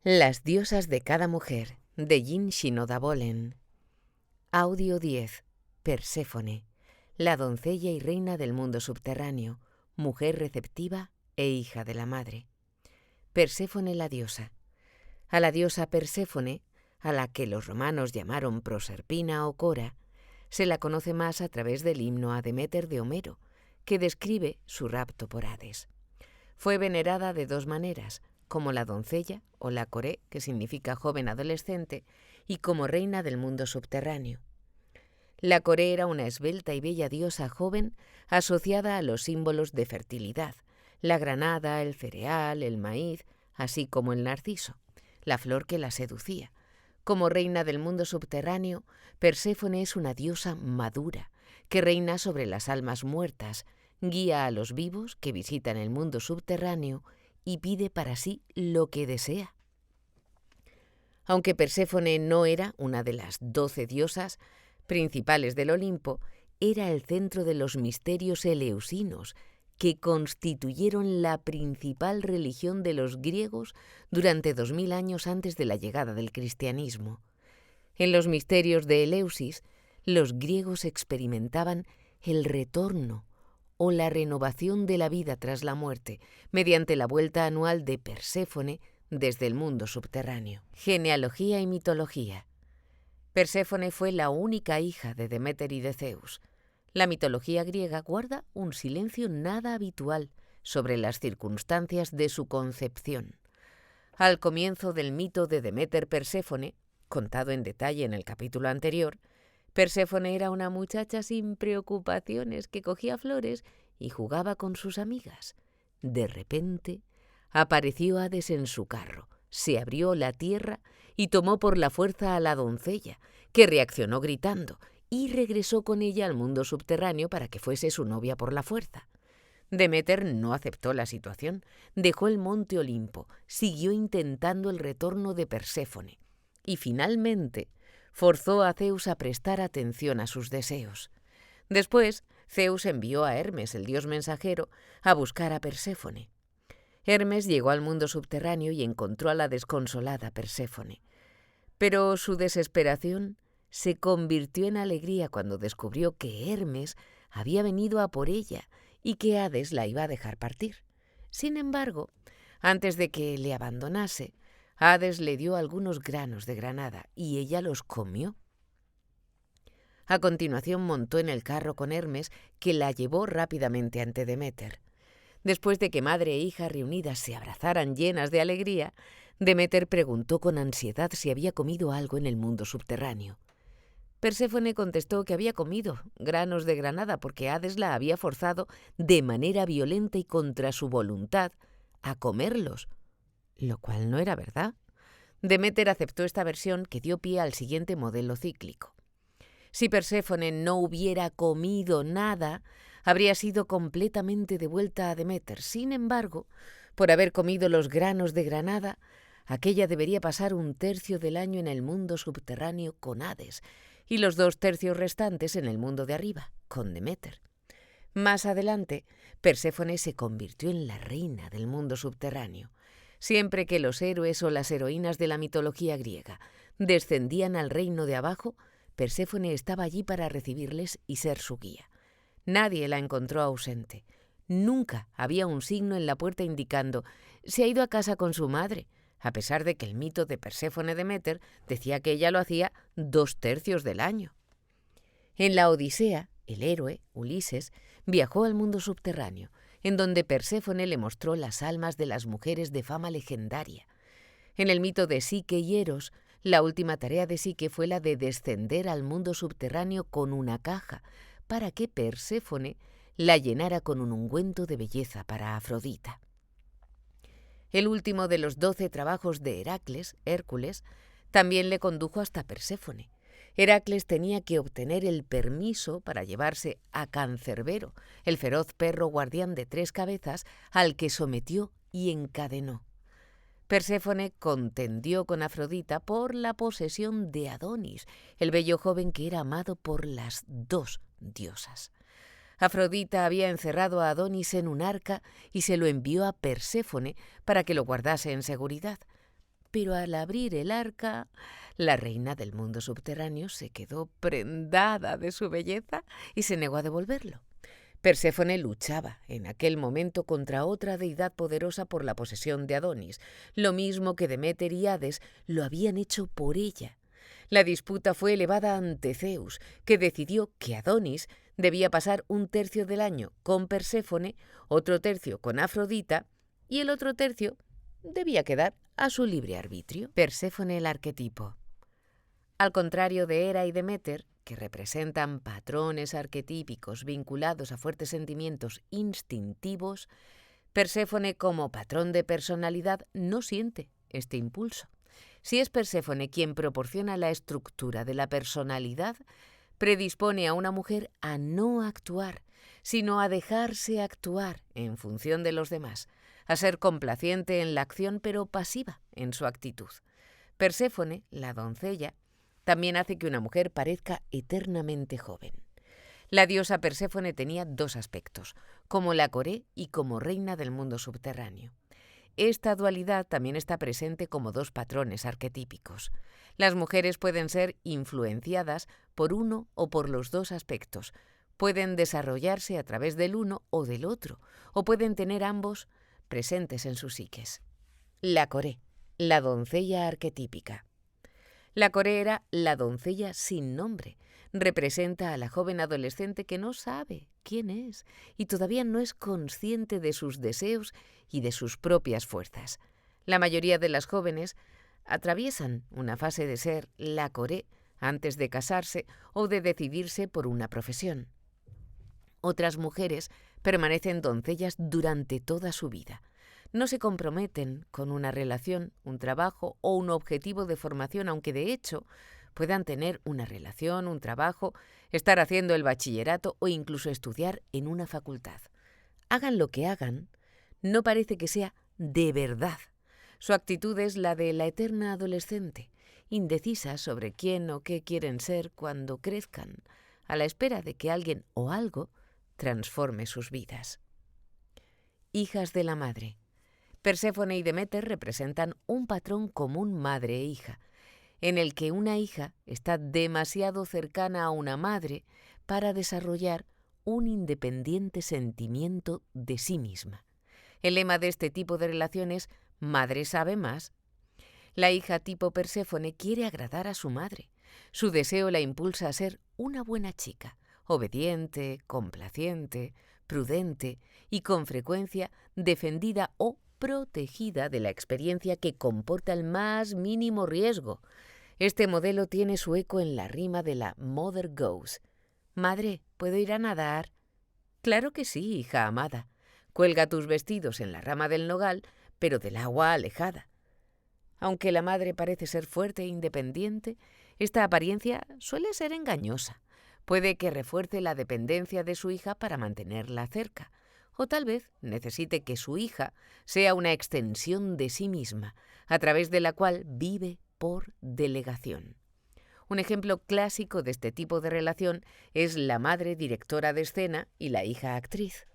Las diosas de cada mujer, de Jin Shinoda Bolen. Audio 10. Perséfone, la doncella y reina del mundo subterráneo, mujer receptiva e hija de la madre. Perséfone la diosa. A la diosa Perséfone, a la que los romanos llamaron Proserpina o Cora, se la conoce más a través del himno a Deméter de Homero, que describe su rapto por Hades. Fue venerada de dos maneras, como la doncella, o la coré, que significa joven adolescente, y como reina del mundo subterráneo. La coré era una esbelta y bella diosa joven asociada a los símbolos de fertilidad, la granada, el cereal, el maíz, así como el narciso, la flor que la seducía. Como reina del mundo subterráneo, Perséfone es una diosa madura, que reina sobre las almas muertas, guía a los vivos que visitan el mundo subterráneo y pide para sí lo que desea. Aunque Perséfone no era una de las 12 diosas principales del Olimpo, era el centro de los misterios eleusinos, que constituyeron la principal religión de los griegos durante 2000 años antes de la llegada del cristianismo. En los misterios de Eleusis, los griegos experimentaban el retorno o la renovación de la vida tras la muerte, mediante la vuelta anual de Perséfone desde el mundo subterráneo. Genealogía y mitología. Perséfone fue la única hija de Deméter y de Zeus. La mitología griega guarda un silencio nada habitual sobre las circunstancias de su concepción. Al comienzo del mito de Deméter-Perséfone, contado en detalle en el capítulo anterior, Perséfone era una muchacha sin preocupaciones que cogía flores y jugaba con sus amigas. De repente, apareció Hades en su carro, se abrió la tierra y tomó por la fuerza a la doncella, que reaccionó gritando, y regresó con ella al mundo subterráneo para que fuese su novia por la fuerza. Deméter no aceptó la situación, dejó el monte Olimpo, siguió intentando el retorno de Perséfone, y finalmente forzó a Zeus a prestar atención a sus deseos. Después, Zeus envió a Hermes, el dios mensajero, a buscar a Perséfone. Hermes llegó al mundo subterráneo y encontró a la desconsolada Perséfone. Pero su desesperación se convirtió en alegría cuando descubrió que Hermes había venido a por ella y que Hades la iba a dejar partir. Sin embargo, antes de que le abandonase, Hades le dio algunos granos de granada y ella los comió. A continuación montó en el carro con Hermes, que la llevó rápidamente ante Deméter. Después de que madre e hija reunidas se abrazaran llenas de alegría, Deméter preguntó con ansiedad si había comido algo en el mundo subterráneo. Perséfone contestó que había comido granos de granada porque Hades la había forzado de manera violenta y contra su voluntad a comerlos, lo cual no era verdad. Deméter aceptó esta versión, que dio pie al siguiente modelo cíclico. Si Perséfone no hubiera comido nada, habría sido completamente devuelta a Deméter. Sin embargo, por haber comido los granos de granada, aquella debería pasar 1/3 del año en el mundo subterráneo con Hades y los 2/3 restantes en el mundo de arriba, con Deméter. Más adelante, Perséfone se convirtió en la reina del mundo subterráneo. Siempre que los héroes o las heroínas de la mitología griega descendían al reino de abajo, Perséfone estaba allí para recibirles y ser su guía. Nadie la encontró ausente. Nunca había un signo en la puerta indicando «se ha ido a casa con su madre», a pesar de que el mito de Perséfone Deméter decía que ella lo hacía 2/3 del año. En la Odisea, el héroe, Ulises, viajó al mundo subterráneo, en donde Perséfone le mostró las almas de las mujeres de fama legendaria. En el mito de Psique y Eros, la última tarea de Psique fue la de descender al mundo subterráneo con una caja, para que Perséfone la llenara con un ungüento de belleza para Afrodita. El último de los 12 trabajos de Heracles, Hércules, también le condujo hasta Perséfone. Heracles tenía que obtener el permiso para llevarse a Cancerbero, el feroz perro guardián de 3 cabezas, al que sometió y encadenó. Perséfone contendió con Afrodita por la posesión de Adonis, el bello joven que era amado por las 2 diosas. Afrodita había encerrado a Adonis en un arca y se lo envió a Perséfone para que lo guardase en seguridad. pero al abrir el arca, la reina del mundo subterráneo se quedó prendada de su belleza y se negó a devolverlo. Perséfone luchaba en aquel momento contra otra deidad poderosa por la posesión de Adonis, lo mismo que Deméter y Hades lo habían hecho por ella. La disputa fue elevada ante Zeus, que decidió que Adonis debía pasar un tercio del año con Perséfone, otro tercio con Afrodita, y el otro tercio debía quedar a su libre arbitrio. Perséfone, el arquetipo. Al contrario de Hera y Deméter, que representan patrones arquetípicos vinculados a fuertes sentimientos instintivos, Perséfone, como patrón de personalidad, no siente este impulso. Si es Perséfone quien proporciona la estructura de la personalidad, predispone a una mujer a no actuar, sino a dejarse actuar en función de los demás, a ser complaciente en la acción pero pasiva en su actitud. Perséfone, la doncella, también hace que una mujer parezca eternamente joven. La diosa Perséfone tenía dos aspectos, como la Coré y como reina del mundo subterráneo. Esta dualidad también está presente como dos patrones arquetípicos. Las mujeres pueden ser influenciadas por uno o por los dos aspectos, pueden desarrollarse a través del uno o del otro, o pueden tener ambos presentes en sus psiques. La Coré, la doncella arquetípica. La Coré era la doncella sin nombre. Representa a la joven adolescente que no sabe quién es y todavía no es consciente de sus deseos y de sus propias fuerzas. La mayoría de las jóvenes atraviesan una fase de ser la Coré antes de casarse o de decidirse por una profesión. Otras mujeres permanecen doncellas durante toda su vida. No se comprometen con una relación, un trabajo o un objetivo de formación, aunque de hecho puedan tener una relación, un trabajo, estar haciendo el bachillerato o incluso estudiar en una facultad. Hagan lo que hagan, no parece que sea de verdad. Su actitud es la de la eterna adolescente, indecisa sobre quién o qué quieren ser cuando crezcan, a la espera de que alguien o algo transforme sus vidas. Hijas de la madre. Perséfone y Deméter representan un patrón común madre e hija, en el que una hija está demasiado cercana a una madre para desarrollar un independiente sentimiento de sí misma. El lema de este tipo de relaciones, madre sabe más. La hija tipo Perséfone quiere agradar a su madre. Su deseo la impulsa a ser una buena chica, obediente, complaciente, prudente y con frecuencia defendida o protegida de la experiencia que comporta el más mínimo riesgo. Este modelo tiene su eco en la rima de la Mother Goes. Madre, ¿puedo ir a nadar? Claro que sí, hija amada. Cuelga tus vestidos en la rama del nogal, pero del agua alejada. Aunque la madre parece ser fuerte e independiente, esta apariencia suele ser engañosa. Puede que refuerce la dependencia de su hija para mantenerla cerca, o tal vez necesite que su hija sea una extensión de sí misma, a través de la cual vive por delegación. Un ejemplo clásico de este tipo de relación es la madre directora de escena y la hija actriz.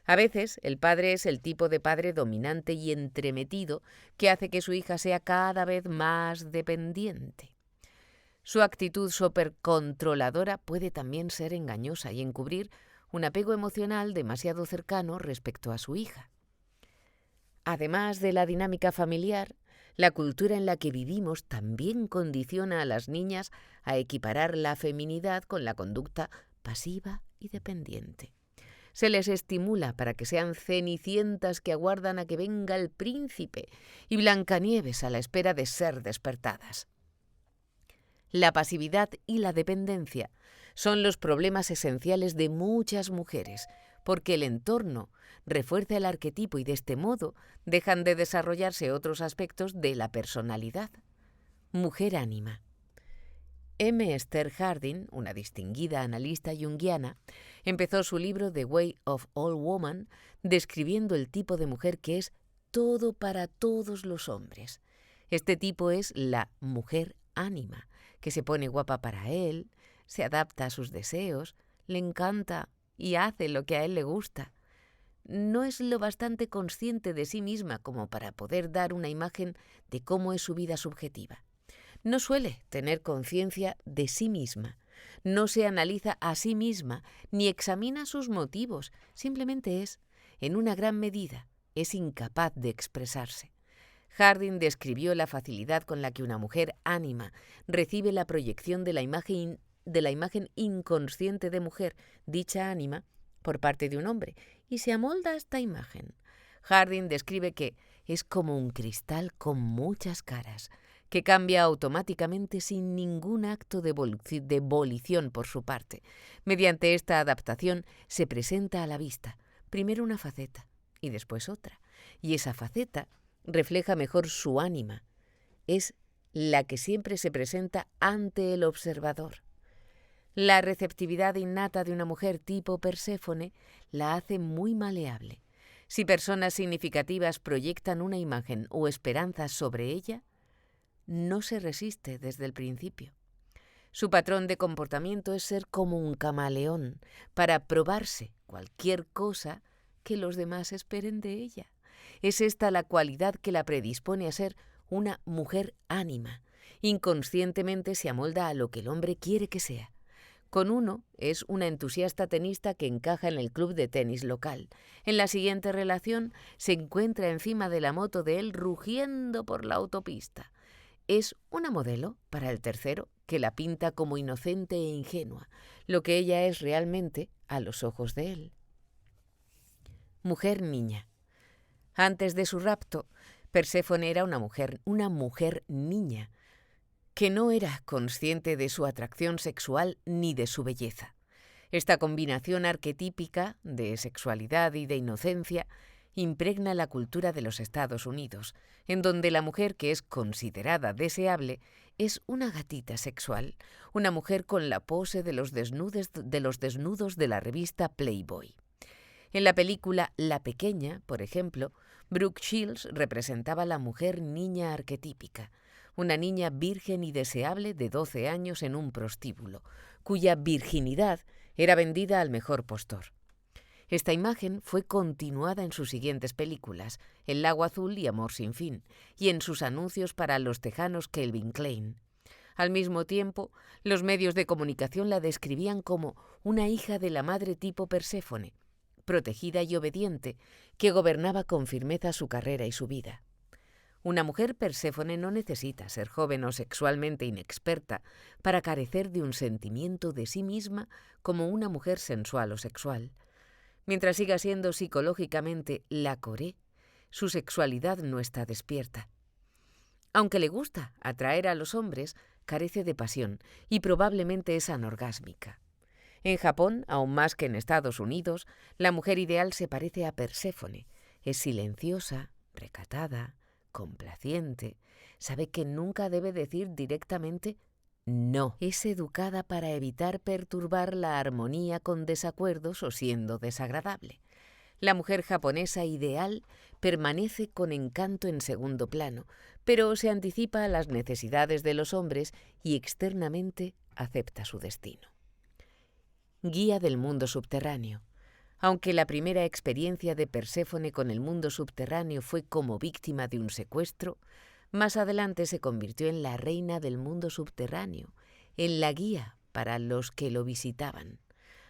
A veces, el padre es el tipo de padre dominante y entremetido que hace que su hija sea cada vez más dependiente. Su actitud supercontroladora puede también ser engañosa y encubrir un apego emocional demasiado cercano respecto a su hija. Además de la dinámica familiar, la cultura en la que vivimos también condiciona a las niñas a equiparar la feminidad con la conducta pasiva y dependiente. Se les estimula para que sean cenicientas que aguardan a que venga el príncipe y Blancanieves a la espera de ser despertadas. La pasividad y la dependencia son los problemas esenciales de muchas mujeres, porque el entorno refuerza el arquetipo y de este modo dejan de desarrollarse otros aspectos de la personalidad. Mujer ánima. M. Esther Harding, una distinguida analista junguiana, empezó su libro The Way of All Woman describiendo el tipo de mujer que es todo para todos los hombres. Este tipo es la mujer ánima, que se pone guapa para él, se adapta a sus deseos, le encanta y hace lo que a él le gusta. no es lo bastante consciente de sí misma como para poder dar una imagen de cómo es su vida subjetiva. No suele tener conciencia de sí misma, no se analiza a sí misma ni examina sus motivos, simplemente es, en una gran medida, es incapaz de expresarse. Harding describió la facilidad con la que una mujer ánima recibe la proyección de la imagen inconsciente de mujer, dicha ánima, por parte de un hombre, y se amolda a esta imagen. Harding describe que es como un cristal con muchas caras, que cambia automáticamente sin ningún acto de volición por su parte. Mediante esta adaptación se presenta a la vista, primero una faceta y después otra, y esa faceta refleja mejor su ánima. Es la que siempre se presenta ante el observador. La receptividad innata de una mujer tipo Perséfone la hace muy maleable. Si personas significativas proyectan una imagen o esperanzas sobre ella, no se resiste desde el principio. Su patrón de comportamiento es ser como un camaleón para probarse cualquier cosa que los demás esperen de ella. Es esta la cualidad que la predispone a ser una mujer ánima. Inconscientemente se amolda a lo que el hombre quiere que sea. Con uno es una entusiasta tenista que encaja en el club de tenis local. En la siguiente relación se encuentra encima de la moto de él rugiendo por la autopista. Es una modelo para el tercero que la pinta como inocente e ingenua, lo que ella es realmente a los ojos de él. Mujer niña. Antes de su rapto, Perséfone era una mujer niña, que no era consciente de su atracción sexual ni de su belleza. Esta combinación arquetípica de sexualidad y de inocencia impregna la cultura de los Estados Unidos, en donde la mujer que es considerada deseable es una gatita sexual, una mujer con la pose de los desnudos de la revista Playboy. En la película La Pequeña, por ejemplo, Brooke Shields representaba la mujer niña arquetípica, una niña virgen y deseable de 12 años en un prostíbulo, cuya virginidad era vendida al mejor postor. Esta imagen fue continuada en sus siguientes películas, El lago azul y Amor sin fin, y en sus anuncios para los tejanos Calvin Klein. Al mismo tiempo, los medios de comunicación la describían como una hija de la madre tipo Perséfone, protegida y obediente, que gobernaba con firmeza su carrera y su vida. Una mujer Perséfone no necesita ser joven o sexualmente inexperta para carecer de un sentimiento de sí misma como una mujer sensual o sexual. Mientras siga siendo psicológicamente la coré, su sexualidad no está despierta. Aunque le gusta atraer a los hombres, carece de pasión y probablemente es anorgásmica. En Japón, aún más que en Estados Unidos, la mujer ideal se parece a Perséfone. Es silenciosa, recatada, complaciente, sabe que nunca debe decir directamente no. Es educada para evitar perturbar la armonía con desacuerdos o siendo desagradable. La mujer japonesa ideal permanece con encanto en segundo plano, pero se anticipa a las necesidades de los hombres y externamente acepta su destino. Guía del mundo subterráneo. Aunque la primera experiencia de Perséfone con el mundo subterráneo fue como víctima de un secuestro, más adelante se convirtió en la reina del mundo subterráneo, en la guía para los que lo visitaban.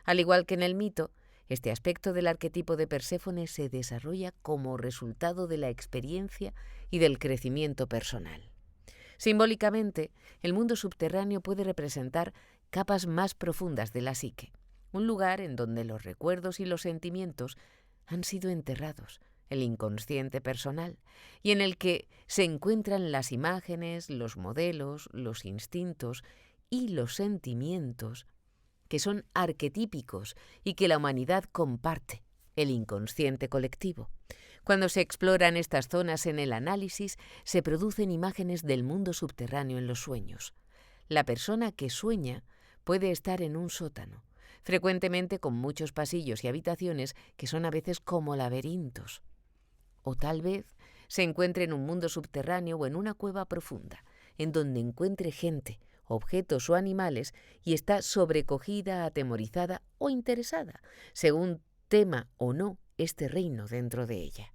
Al igual que en el mito, este aspecto del arquetipo de Perséfone se desarrolla como resultado de la experiencia y del crecimiento personal. Simbólicamente, el mundo subterráneo puede representar capas más profundas de la psique, un lugar en donde los recuerdos y los sentimientos han sido enterrados, el inconsciente personal, y en el que se encuentran las imágenes, los modelos, los instintos y los sentimientos que son arquetípicos y que la humanidad comparte, el inconsciente colectivo. Cuando se exploran estas zonas en el análisis, se producen imágenes del mundo subterráneo en los sueños. La persona que sueña puede estar en un sótano, frecuentemente con muchos pasillos y habitaciones que son a veces como laberintos. O tal vez se encuentre en un mundo subterráneo o en una cueva profunda, en donde encuentre gente, objetos o animales y está sobrecogida, atemorizada o interesada, según tema o no este reino dentro de ella.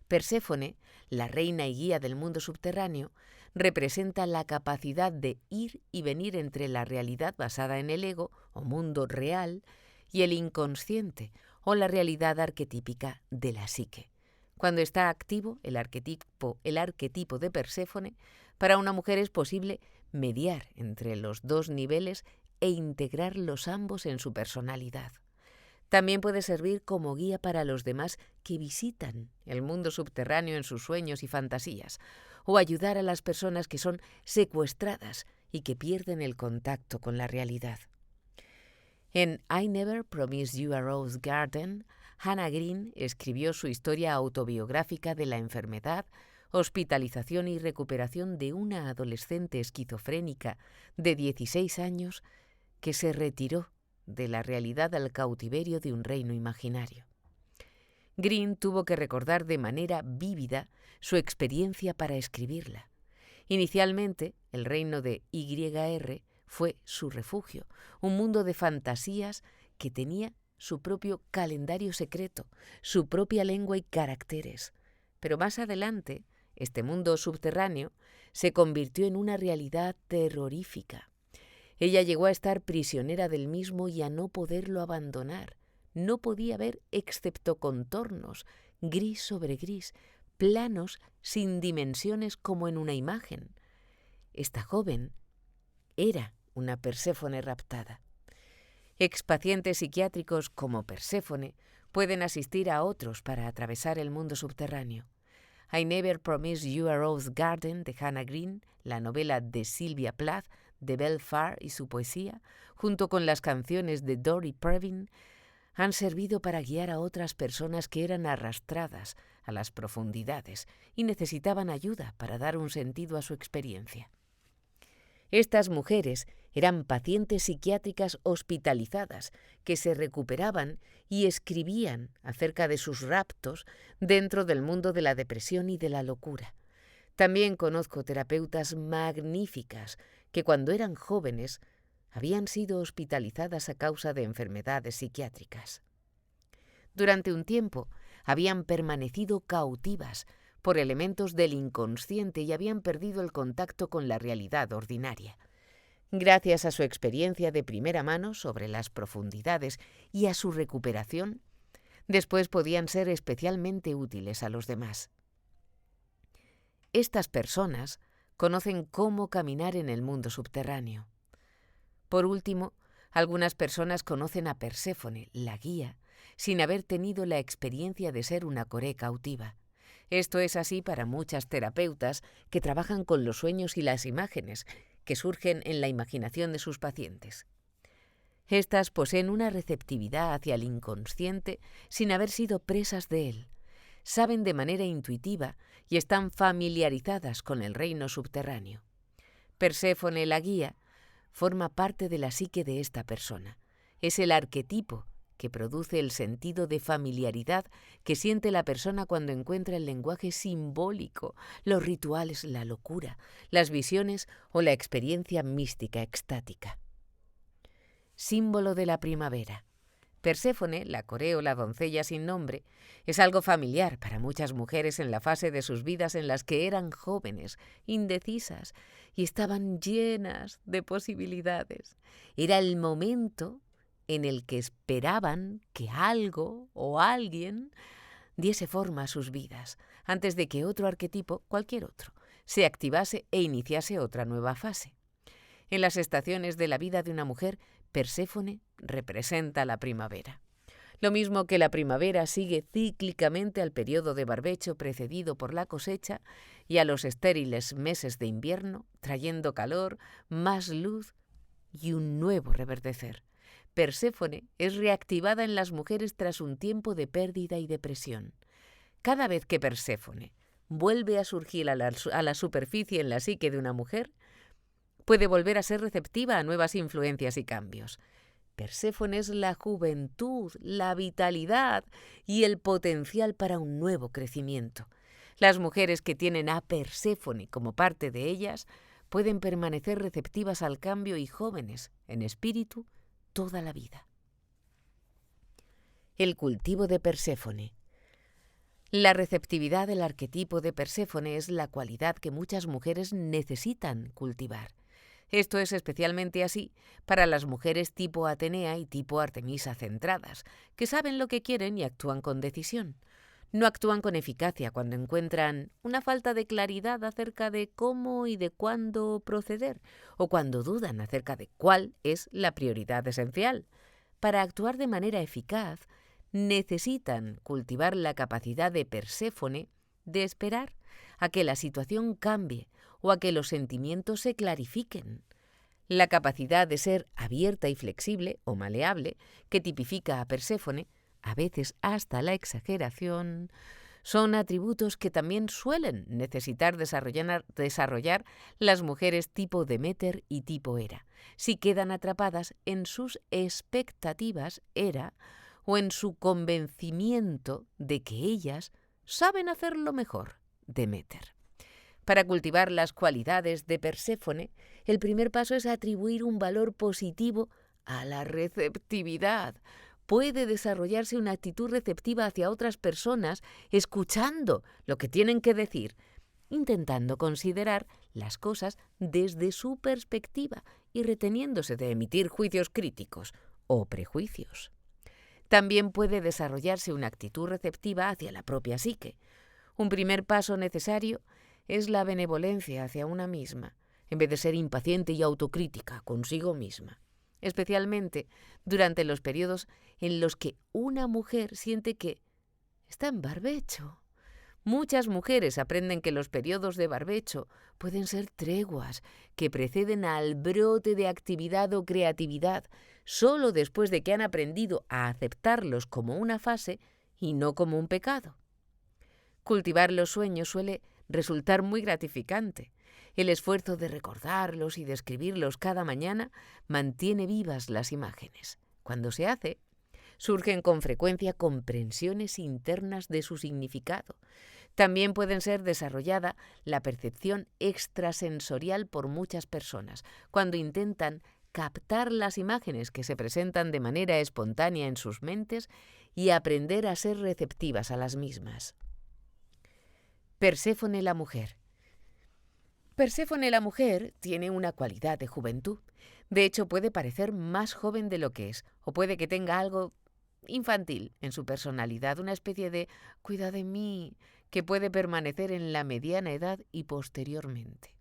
Perséfone, la reina y guía del mundo subterráneo, representa la capacidad de ir y venir entre la realidad basada en el ego o mundo real y el inconsciente o la realidad arquetípica de la psique. Cuando está activo el arquetipo de Perséfone, para una mujer es posible mediar entre los dos niveles e integrarlos ambos en su personalidad. También puede servir como guía para los demás que visitan el mundo subterráneo en sus sueños y fantasías, o ayudar a las personas que son secuestradas y que pierden el contacto con la realidad. En I Never Promised You a Rose Garden, Hannah Green escribió su historia autobiográfica de la enfermedad, hospitalización y recuperación de una adolescente esquizofrénica de 16 años que se retiró de la realidad al cautiverio de un reino imaginario. Green tuvo que recordar de manera vívida su experiencia para escribirla. Inicialmente, el reino de YR fue su refugio, un mundo de fantasías que tenía su propio calendario secreto, su propia lengua y caracteres. Pero más adelante, este mundo subterráneo se convirtió en una realidad terrorífica. Ella llegó a estar prisionera del mismo y a no poderlo abandonar. No podía ver excepto contornos, gris sobre gris, planos sin dimensiones como en una imagen. Esta joven era una Perséfone raptada. Expacientes psiquiátricos como Perséfone pueden asistir a otros para atravesar el mundo subterráneo. I Never Promised You a Rose Garden de Hannah Green, la novela de Sylvia Plath, de Belle Farr y su poesía, junto con las canciones de Dory Previn, han servido para guiar a otras personas que eran arrastradas a las profundidades y necesitaban ayuda para dar un sentido a su experiencia. Estas mujeres eran pacientes psiquiátricas hospitalizadas que se recuperaban y escribían acerca de sus raptos dentro del mundo de la depresión y de la locura. También conozco terapeutas magníficas que cuando eran jóvenes habían sido hospitalizadas a causa de enfermedades psiquiátricas. Durante un tiempo habían permanecido cautivas por elementos del inconsciente y habían perdido el contacto con la realidad ordinaria. Gracias a su experiencia de primera mano sobre las profundidades y a su recuperación, después podían ser especialmente útiles a los demás. Estas personas conocen cómo caminar en el mundo subterráneo. Por último, algunas personas conocen a Perséfone, la guía, sin haber tenido la experiencia de ser una coré cautiva. Esto es así para muchas terapeutas que trabajan con los sueños y las imágenes que surgen en la imaginación de sus pacientes. Estas poseen una receptividad hacia el inconsciente sin haber sido presas de él. Saben de manera intuitiva y están familiarizadas con el reino subterráneo. Perséfone, la guía, forma parte de la psique de esta persona. Es el arquetipo que produce el sentido de familiaridad que siente la persona cuando encuentra el lenguaje simbólico, los rituales, la locura, las visiones o la experiencia mística extática. Símbolo de la primavera. Perséfone, la coré o la doncella sin nombre, es algo familiar para muchas mujeres en la fase de sus vidas en las que eran jóvenes, indecisas y estaban llenas de posibilidades. Era el momento en el que esperaban que algo o alguien diese forma a sus vidas, antes de que otro arquetipo, cualquier otro, se activase e iniciase otra nueva fase. En las estaciones de la vida de una mujer, Perséfone representa la primavera. Lo mismo que la primavera sigue cíclicamente al periodo de barbecho precedido por la cosecha y a los estériles meses de invierno, trayendo calor, más luz y un nuevo reverdecer. Perséfone es reactivada en las mujeres tras un tiempo de pérdida y depresión. Cada vez que Perséfone vuelve a surgir a la superficie en la psique de una mujer, puede volver a ser receptiva a nuevas influencias y cambios. Perséfone es la juventud, la vitalidad y el potencial para un nuevo crecimiento. Las mujeres que tienen a Perséfone como parte de ellas pueden permanecer receptivas al cambio y jóvenes, en espíritu, toda la vida. El cultivo de Perséfone. La receptividad del arquetipo de Perséfone es la cualidad que muchas mujeres necesitan cultivar. Esto es especialmente así para las mujeres tipo Atenea y tipo Artemisa centradas, que saben lo que quieren y actúan con decisión. No actúan con eficacia cuando encuentran una falta de claridad acerca de cómo y de cuándo proceder, o cuando dudan acerca de cuál es la prioridad esencial. Para actuar de manera eficaz, necesitan cultivar la capacidad de Perséfone de esperar a que la situación cambie o a que los sentimientos se clarifiquen. La capacidad de ser abierta y flexible o maleable, que tipifica a Perséfone, a veces hasta la exageración, son atributos que también suelen necesitar desarrollar las mujeres tipo Deméter y tipo Hera, si quedan atrapadas en sus expectativas Hera o en su convencimiento de que ellas saben hacerlo mejor, Deméter. Para cultivar las cualidades de Perséfone, el primer paso es atribuir un valor positivo a la receptividad. Puede desarrollarse una actitud receptiva hacia otras personas, escuchando lo que tienen que decir, intentando considerar las cosas desde su perspectiva y reteniéndose de emitir juicios críticos o prejuicios. También puede desarrollarse una actitud receptiva hacia la propia psique. Un primer paso necesario es la benevolencia hacia una misma, en vez de ser impaciente y autocrítica consigo misma, especialmente durante los periodos en los que una mujer siente que está en barbecho. Muchas mujeres aprenden que los periodos de barbecho pueden ser treguas que preceden al brote de actividad o creatividad, solo después de que han aprendido a aceptarlos como una fase y no como un pecado. Cultivar los sueños suele resultar muy gratificante. El esfuerzo de recordarlos y de escribirlos cada mañana mantiene vivas las imágenes. Cuando se hace, surgen con frecuencia comprensiones internas de su significado. También pueden ser desarrollada la percepción extrasensorial por muchas personas, cuando intentan captar las imágenes que se presentan de manera espontánea en sus mentes y aprender a ser receptivas a las mismas. Perséfone la mujer. Perséfone la mujer tiene una cualidad de juventud. De hecho, puede parecer más joven de lo que es, o puede que tenga algo infantil en su personalidad, una especie de «cuida de mí», que puede permanecer en la mediana edad y posteriormente.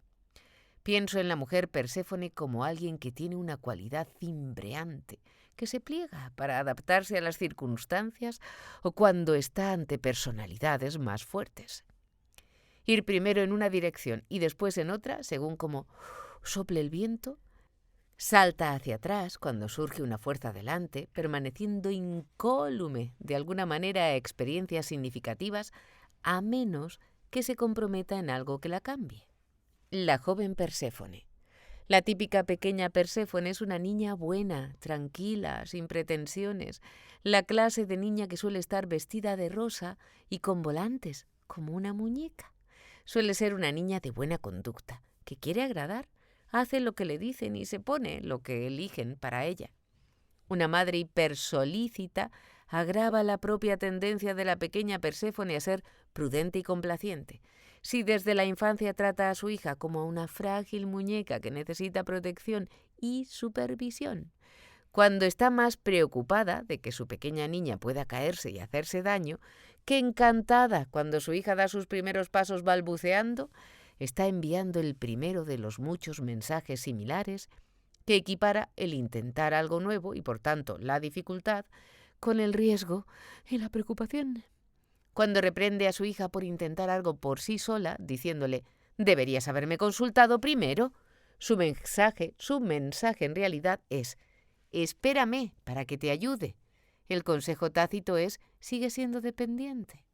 Pienso en la mujer Perséfone como alguien que tiene una cualidad cimbreante, que se pliega para adaptarse a las circunstancias o cuando está ante personalidades más fuertes. Ir primero en una dirección y después en otra, según como sople el viento, salta hacia atrás cuando surge una fuerza delante, permaneciendo incólume de alguna manera a experiencias significativas, a menos que se comprometa en algo que la cambie. La joven Perséfone. La típica pequeña Perséfone es una niña buena, tranquila, sin pretensiones, la clase de niña que suele estar vestida de rosa y con volantes, como una muñeca. Suele ser una niña de buena conducta, que quiere agradar, hace lo que le dicen y se pone lo que eligen para ella. Una madre hipersolícita agrava la propia tendencia de la pequeña Perséfone a ser prudente y complaciente. Si desde la infancia trata a su hija como a una frágil muñeca que necesita protección y supervisión, cuando está más preocupada de que su pequeña niña pueda caerse y hacerse daño, que encantada cuando su hija da sus primeros pasos balbuceando, está enviando el primero de los muchos mensajes similares que equipara el intentar algo nuevo y, por tanto, la dificultad con el riesgo y la preocupación. Cuando reprende a su hija por intentar algo por sí sola, diciéndole «deberías haberme consultado primero», su mensaje en realidad es «espérame para que te ayude». El consejo tácito es «sigue siendo dependiente».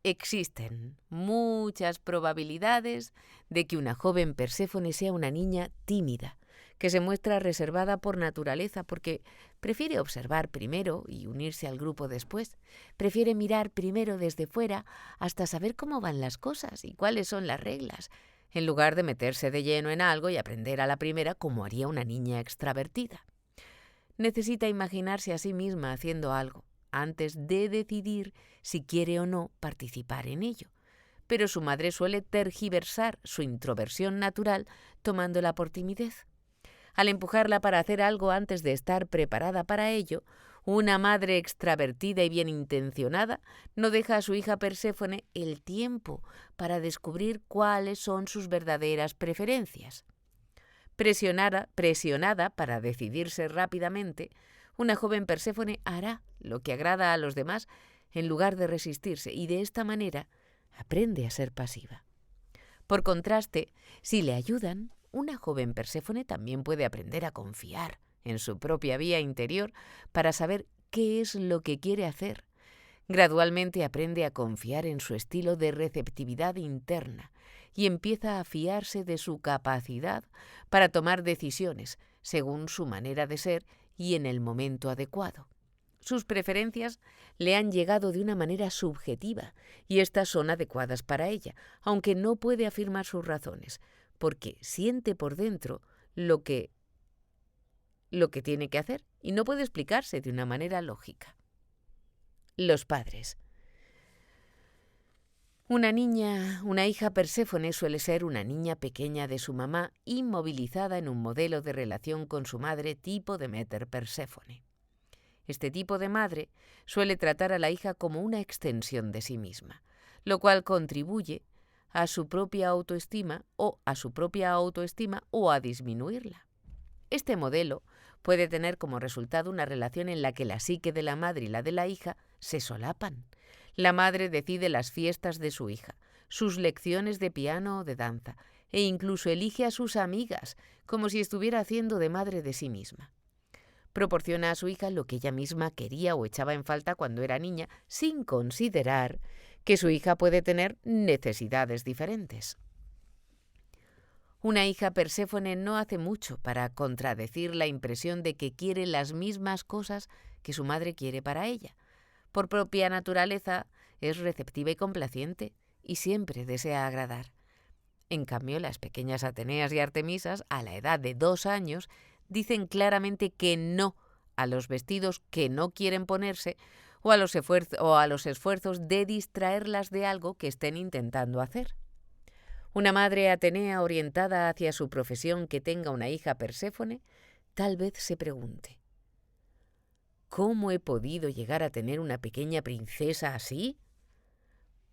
Existen muchas probabilidades de que una joven Perséfone sea una niña tímida, que se muestra reservada por naturaleza porque prefiere observar primero y unirse al grupo después. Prefiere mirar primero desde fuera hasta saber cómo van las cosas y cuáles son las reglas, en lugar de meterse de lleno en algo y aprender a la primera como haría una niña extravertida. necesita imaginarse a sí misma haciendo algo antes de decidir si quiere o no participar en ello. Pero su madre suele tergiversar su introversión natural tomándola por timidez. Al empujarla para hacer algo antes de estar preparada para ello, una madre extravertida y bien intencionada no deja a su hija Perséfone el tiempo para descubrir cuáles son sus verdaderas preferencias. Presionada para decidirse rápidamente, una joven Perséfone hará lo que agrada a los demás en lugar de resistirse, y de esta manera aprende a ser pasiva. Por contraste, si le ayudan, una joven Perséfone también puede aprender a confiar en su propia vía interior para saber qué es lo que quiere hacer. Gradualmente aprende a confiar en su estilo de receptividad interna y empieza a fiarse de su capacidad para tomar decisiones según su manera de ser y en el momento adecuado. Sus preferencias le han llegado de una manera subjetiva y estas son adecuadas para ella, aunque no puede afirmar sus razones, porque siente por dentro lo que tiene que hacer y no puede explicarse de una manera lógica. Los padres. Una hija Perséfone suele ser una niña pequeña de su mamá, inmovilizada en un modelo de relación con su madre tipo Deméter Perséfone. Este tipo de madre suele tratar a la hija como una extensión de sí misma, lo cual contribuye a su propia autoestima o a disminuirla. Este modelo puede tener como resultado una relación en la que la psique de la madre y la de la hija se solapan. La madre decide las fiestas de su hija, sus lecciones de piano o de danza, e incluso elige a sus amigas, como si estuviera haciendo de madre de sí misma. Proporciona a su hija lo que ella misma quería o echaba en falta cuando era niña, sin considerar que su hija puede tener necesidades diferentes. Una hija Perséfone no hace mucho para contradecir la impresión de que quiere las mismas cosas que su madre quiere para ella. Por propia naturaleza, es receptiva y complaciente, y siempre desea agradar. En cambio, las pequeñas Ateneas y Artemisas, a la edad de 2 años, dicen claramente que no a los vestidos que no quieren ponerse o a los esfuerzos de distraerlas de algo que estén intentando hacer. Una madre Atenea orientada hacia su profesión que tenga una hija Perséfone, tal vez se pregunte: ¿cómo he podido llegar a tener una pequeña princesa así?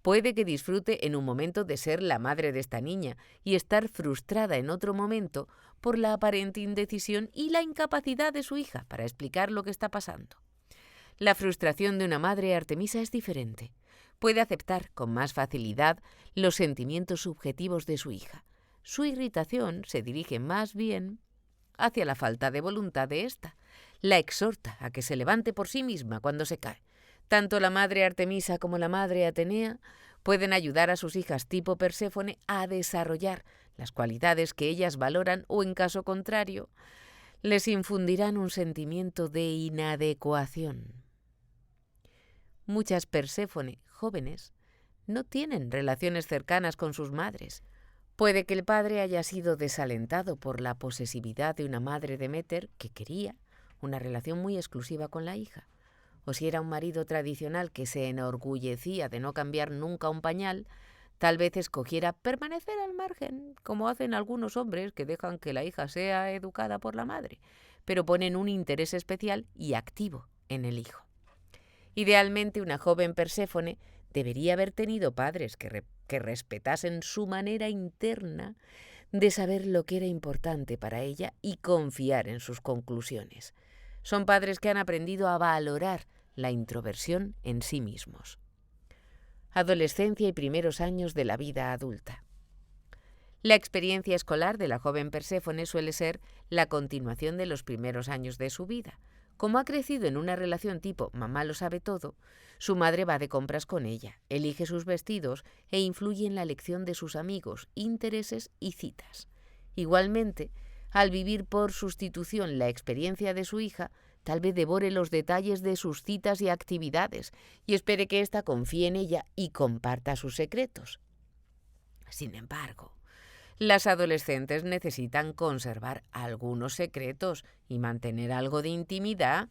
Puede que disfrute en un momento de ser la madre de esta niña y estar frustrada en otro momento por la aparente indecisión y la incapacidad de su hija para explicar lo que está pasando. La frustración de una madre Artemisa es diferente. Puede aceptar con más facilidad los sentimientos subjetivos de su hija. Su irritación se dirige más bien hacia la falta de voluntad de ésta. La exhorta a que se levante por sí misma cuando se cae. Tanto la madre Artemisa como la madre Atenea pueden ayudar a sus hijas tipo Perséfone a desarrollar las cualidades que ellas valoran o, en caso contrario, les infundirán un sentimiento de inadecuación. Muchas Perséfone jóvenes no tienen relaciones cercanas con sus madres. Puede que el padre haya sido desalentado por la posesividad de una madre Deméter que quería una relación muy exclusiva con la hija. O si era un marido tradicional que se enorgullecía de no cambiar nunca un pañal, tal vez escogiera permanecer al margen, como hacen algunos hombres que dejan que la hija sea educada por la madre, pero ponen un interés especial y activo en el hijo. Idealmente, una joven Perséfone debería haber tenido padres que respetasen su manera interna de saber lo que era importante para ella y confiar en sus conclusiones. Son padres que han aprendido a valorar la introversión en sí mismos. Adolescencia y primeros años de la vida adulta. La experiencia escolar de la joven Perséfone suele ser la continuación de los primeros años de su vida. Como ha crecido en una relación tipo mamá lo sabe todo, su madre va de compras con ella, elige sus vestidos e influye en la elección de sus amigos, intereses y citas. Igualmente, al vivir por sustitución la experiencia de su hija, tal vez devore los detalles de sus citas y actividades y espere que ésta confíe en ella y comparta sus secretos. Sin embargo, Las adolescentes necesitan conservar algunos secretos y mantener algo de intimidad.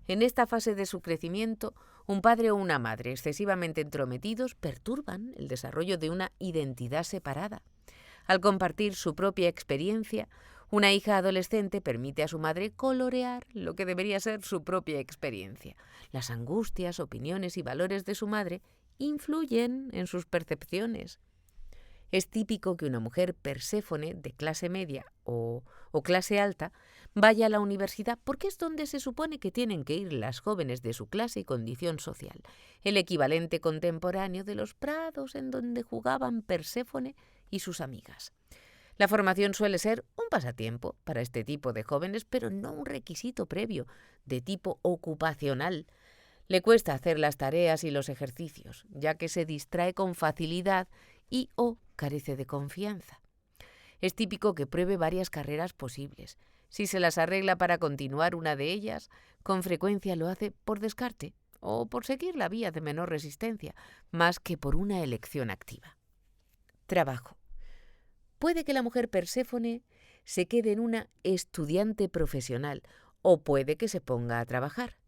En esta fase de su crecimiento, un padre o una madre excesivamente entrometidos perturban el desarrollo de una identidad separada. Al compartir su propia experiencia, una hija adolescente permite a su madre colorear lo que debería ser su propia experiencia. Las angustias, opiniones y valores de su madre influyen en sus percepciones. Es típico que una mujer perséfone de clase media o clase alta vaya a la universidad porque es donde se supone que tienen que ir las jóvenes de su clase y condición social, el equivalente contemporáneo de los prados en donde jugaban Perséfone y sus amigas. La formación suele ser un pasatiempo para este tipo de jóvenes, pero no un requisito previo, de tipo ocupacional. Le cuesta hacer las tareas y los ejercicios, ya que se distrae con facilidad y o carece de confianza. Es típico que pruebe varias carreras posibles. Si se las arregla para continuar una de ellas, con frecuencia lo hace por descarte o por seguir la vía de menor resistencia, más que por una elección activa. Trabajo. Puede que la mujer Perséfone se quede en una estudiante profesional o puede que se ponga a trabajar.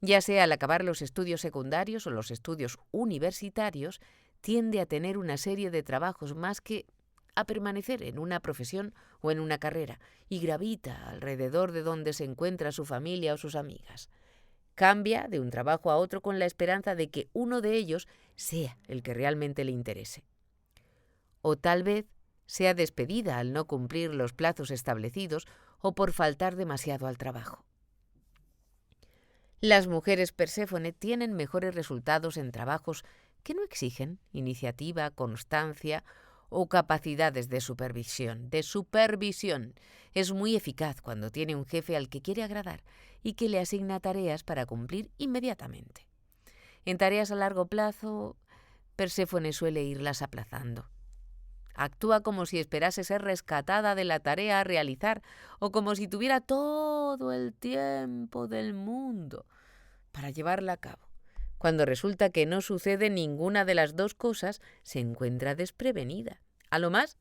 Ya sea al acabar los estudios secundarios o los estudios universitarios, tiende a tener una serie de trabajos más que a permanecer en una profesión o en una carrera y gravita alrededor de donde se encuentra su familia o sus amigas. Cambia de un trabajo a otro con la esperanza de que uno de ellos sea el que realmente le interese. O tal vez sea despedida al no cumplir los plazos establecidos o por faltar demasiado al trabajo. Las mujeres Perséfone tienen mejores resultados en trabajos que no exigen iniciativa, constancia o capacidades de supervisión. Es muy eficaz cuando tiene un jefe al que quiere agradar y que le asigna tareas para cumplir inmediatamente. En tareas a largo plazo, Perséfone suele irlas aplazando. Actúa como si esperase ser rescatada de la tarea a realizar o como si tuviera todo el tiempo del mundo para llevarla a cabo. Cuando resulta que no sucede ninguna de las dos cosas, se encuentra desprevenida. A lo más,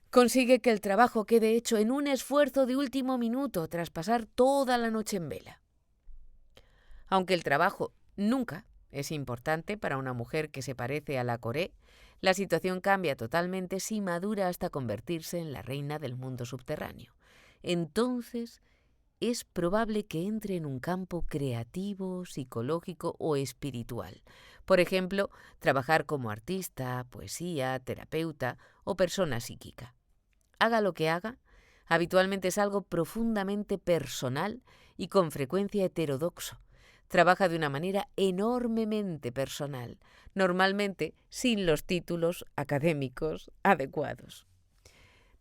consigue que el trabajo quede hecho en un esfuerzo de último minuto tras pasar toda la noche en vela. Aunque el trabajo nunca es importante para una mujer que se parece a la Coré, la situación cambia totalmente si madura hasta convertirse en la reina del mundo subterráneo. Entonces, es probable que entre en un campo creativo, psicológico o espiritual. Por ejemplo, trabajar como artista, poesía, terapeuta o persona psíquica. Haga lo que haga, habitualmente es algo profundamente personal y con frecuencia heterodoxo. Trabaja de una manera enormemente personal, normalmente sin los títulos académicos adecuados.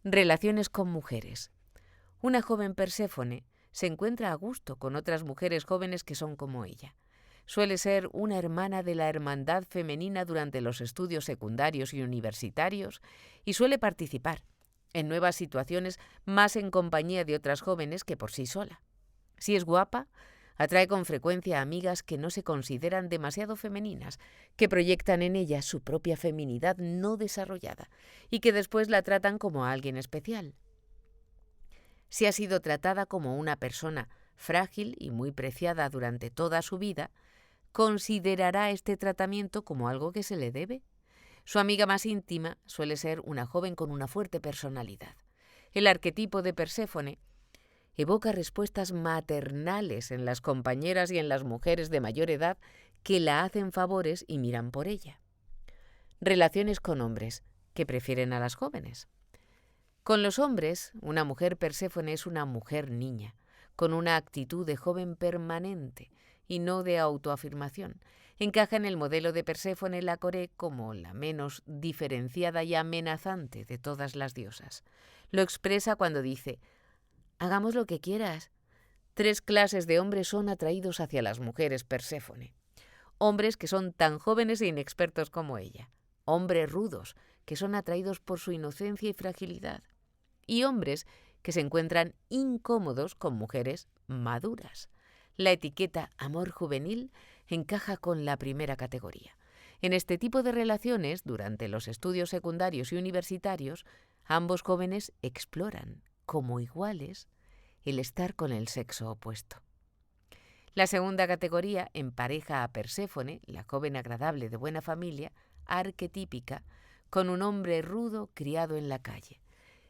Relaciones con mujeres. Una joven Perséfone se encuentra a gusto con otras mujeres jóvenes que son como ella. Suele ser una hermana de la hermandad femenina durante los estudios secundarios y universitarios y suele participar en nuevas situaciones más en compañía de otras jóvenes que por sí sola. Si es guapa, atrae con frecuencia a amigas que no se consideran demasiado femeninas, que proyectan en ella su propia feminidad no desarrollada y que después la tratan como a alguien especial. Si ha sido tratada como una persona frágil y muy preciada durante toda su vida, ¿considerará este tratamiento como algo que se le debe? Su amiga más íntima suele ser una joven con una fuerte personalidad. El arquetipo de Perséfone evoca respuestas maternales en las compañeras y en las mujeres de mayor edad que la hacen favores y miran por ella. Relaciones con hombres que prefieren a las jóvenes. Con los hombres, una mujer Perséfone es una mujer niña, con una actitud de joven permanente y no de autoafirmación. Encaja en el modelo de Perséfone la Coré como la menos diferenciada y amenazante de todas las diosas. Lo expresa cuando dice: «Hagamos lo que quieras». 3 clases de hombres son atraídos hacia las mujeres Perséfone. Hombres que son tan jóvenes e inexpertos como ella. Hombres rudos, que son atraídos por su inocencia y fragilidad. Y hombres que se encuentran incómodos con mujeres maduras. La etiqueta amor juvenil encaja con la primera categoría. En este tipo de relaciones, durante los estudios secundarios y universitarios, ambos jóvenes exploran, como iguales, el estar con el sexo opuesto. La segunda categoría empareja a Perséfone, la joven agradable de buena familia, arquetípica, con un hombre rudo criado en la calle.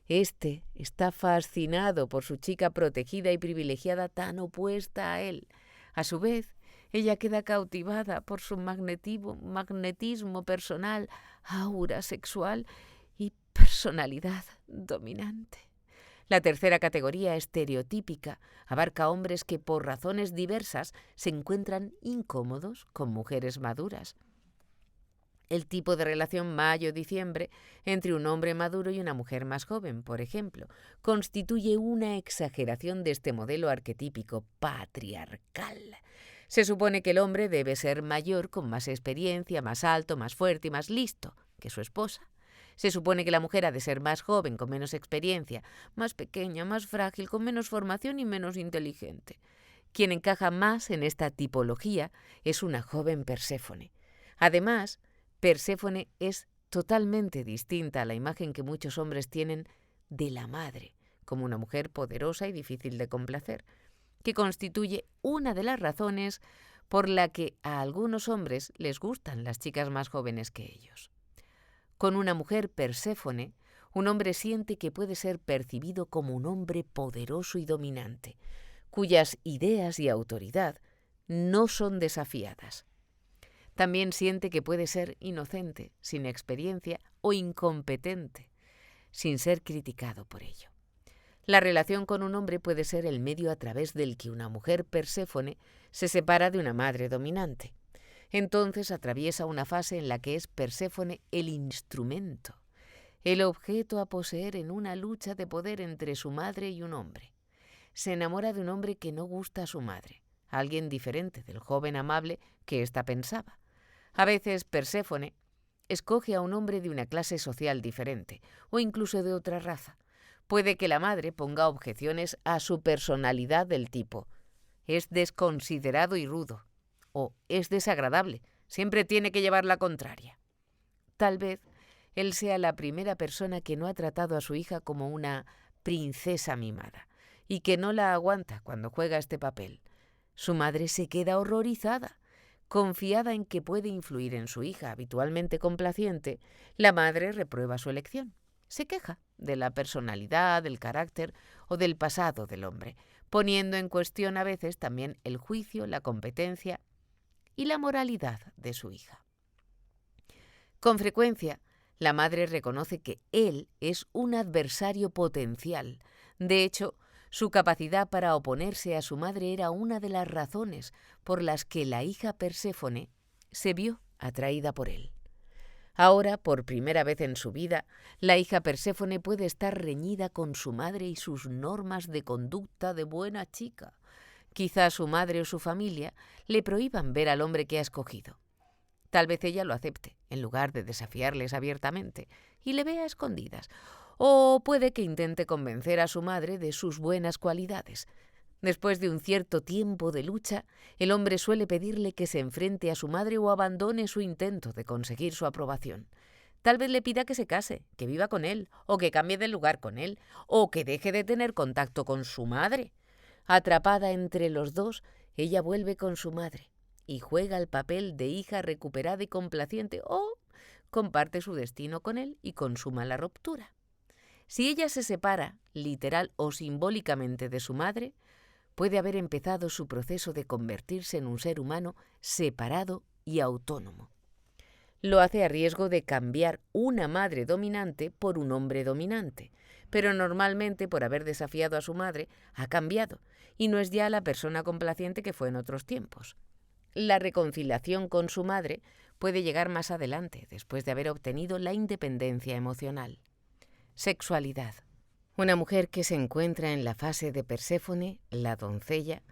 Este está fascinado por su chica protegida y privilegiada tan opuesta a él. A su vez, ella queda cautivada por su magnetismo personal, aura sexual y personalidad dominante. La tercera categoría, estereotípica, abarca hombres que por razones diversas se encuentran incómodos con mujeres maduras. El tipo de relación mayo-diciembre entre un hombre maduro y una mujer más joven, por ejemplo, constituye una exageración de este modelo arquetípico patriarcal. Se supone que el hombre debe ser mayor, con más experiencia, más alto, más fuerte y más listo que su esposa. Se supone que la mujer ha de ser más joven, con menos experiencia, más pequeña, más frágil, con menos formación y menos inteligente. Quien encaja más en esta tipología es una joven Perséfone. Además, Perséfone es totalmente distinta a la imagen que muchos hombres tienen de la madre, como una mujer poderosa y difícil de complacer, que constituye una de las razones por la que a algunos hombres les gustan las chicas más jóvenes que ellos. Con una mujer Perséfone, un hombre siente que puede ser percibido como un hombre poderoso y dominante, cuyas ideas y autoridad no son desafiadas. También siente que puede ser inocente, sin experiencia o incompetente, sin ser criticado por ello. La relación con un hombre puede ser el medio a través del que una mujer Perséfone se separa de una madre dominante. Entonces atraviesa una fase en la que es Perséfone el instrumento, el objeto a poseer en una lucha de poder entre su madre y un hombre. Se enamora de un hombre que no gusta a su madre, alguien diferente del joven amable que ésta pensaba. A veces Perséfone escoge a un hombre de una clase social diferente o incluso de otra raza. Puede que la madre ponga objeciones a su personalidad del tipo: es desconsiderado y rudo, o es desagradable, siempre tiene que llevar la contraria. Tal vez él sea la primera persona que no ha tratado a su hija como una princesa mimada y que no la aguanta cuando juega este papel. Su madre se queda horrorizada. Confiada en que puede influir en su hija habitualmente complaciente, la madre reprueba su elección. Se queja de la personalidad, del carácter o del pasado del hombre, poniendo en cuestión a veces también el juicio, la competencia y la moralidad de su hija. Con frecuencia, la madre reconoce que él es un adversario potencial. De hecho, su capacidad para oponerse a su madre era una de las razones por las que la hija Perséfone se vio atraída por él. Ahora, por primera vez en su vida, la hija Perséfone puede estar reñida con su madre y sus normas de conducta de buena chica. Quizá su madre o su familia le prohíban ver al hombre que ha escogido. Tal vez ella lo acepte, en lugar de desafiarles abiertamente, y le vea a escondidas. O puede que intente convencer a su madre de sus buenas cualidades. Después de un cierto tiempo de lucha, el hombre suele pedirle que se enfrente a su madre o abandone su intento de conseguir su aprobación. Tal vez le pida que se case, que viva con él, o que cambie de lugar con él, o que deje de tener contacto con su madre. Atrapada entre los dos, ella vuelve con su madre y juega el papel de hija recuperada y complaciente, o comparte su destino con él y consuma la ruptura. Si ella se separa, literal o simbólicamente, de su madre, puede haber empezado su proceso de convertirse en un ser humano separado y autónomo. Lo hace a riesgo de cambiar una madre dominante por un hombre dominante, pero normalmente por haber desafiado a su madre ha cambiado y no es ya la persona complaciente que fue en otros tiempos. La reconciliación con su madre puede llegar más adelante, después de haber obtenido la independencia emocional. Sexualidad. Una mujer que se encuentra en la fase de Perséfone, la doncella,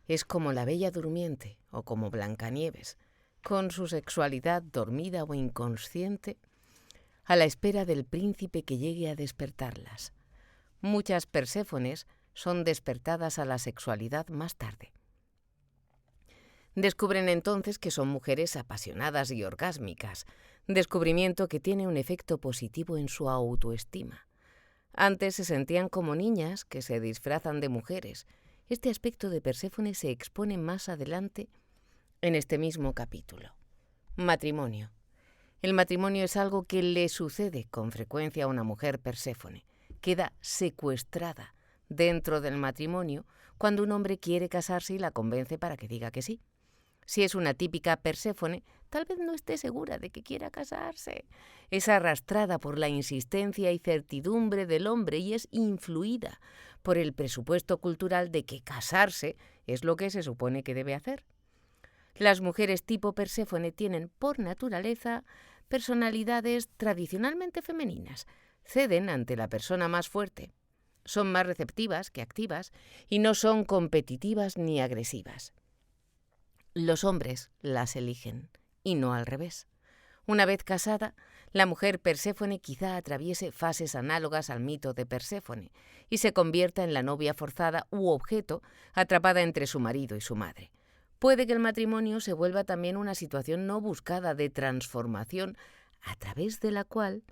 es como la Bella Durmiente o como Blancanieves, con su sexualidad dormida o inconsciente, a la espera del príncipe que llegue a despertarlas. Muchas Perséfones son despertadas a la sexualidad más tarde. Descubren entonces que son mujeres apasionadas y orgásmicas, descubrimiento que tiene un efecto positivo en su autoestima. Antes se sentían como niñas que se disfrazan de mujeres. Este aspecto de Perséfone se expone más adelante en este mismo capítulo. Matrimonio. El matrimonio es algo que le sucede con frecuencia a una mujer Perséfone. Queda secuestrada dentro del matrimonio cuando un hombre quiere casarse y la convence para que diga que sí. Si es una típica Perséfone, tal vez no esté segura de que quiera casarse. Es arrastrada por la insistencia y certidumbre del hombre y es influida por el presupuesto cultural de que casarse es lo que se supone que debe hacer. Las mujeres tipo Perséfone tienen, por naturaleza, personalidades tradicionalmente femeninas. Ceden ante la persona más fuerte. Son más receptivas que activas y no son competitivas ni agresivas. Los hombres las eligen, y no al revés. Una vez casada, la mujer Perséfone quizá atraviese fases análogas al mito de Perséfone y se convierta en la novia forzada u objeto atrapada entre su marido y su madre. Puede que el matrimonio se vuelva también una situación no buscada de transformación a través de la cual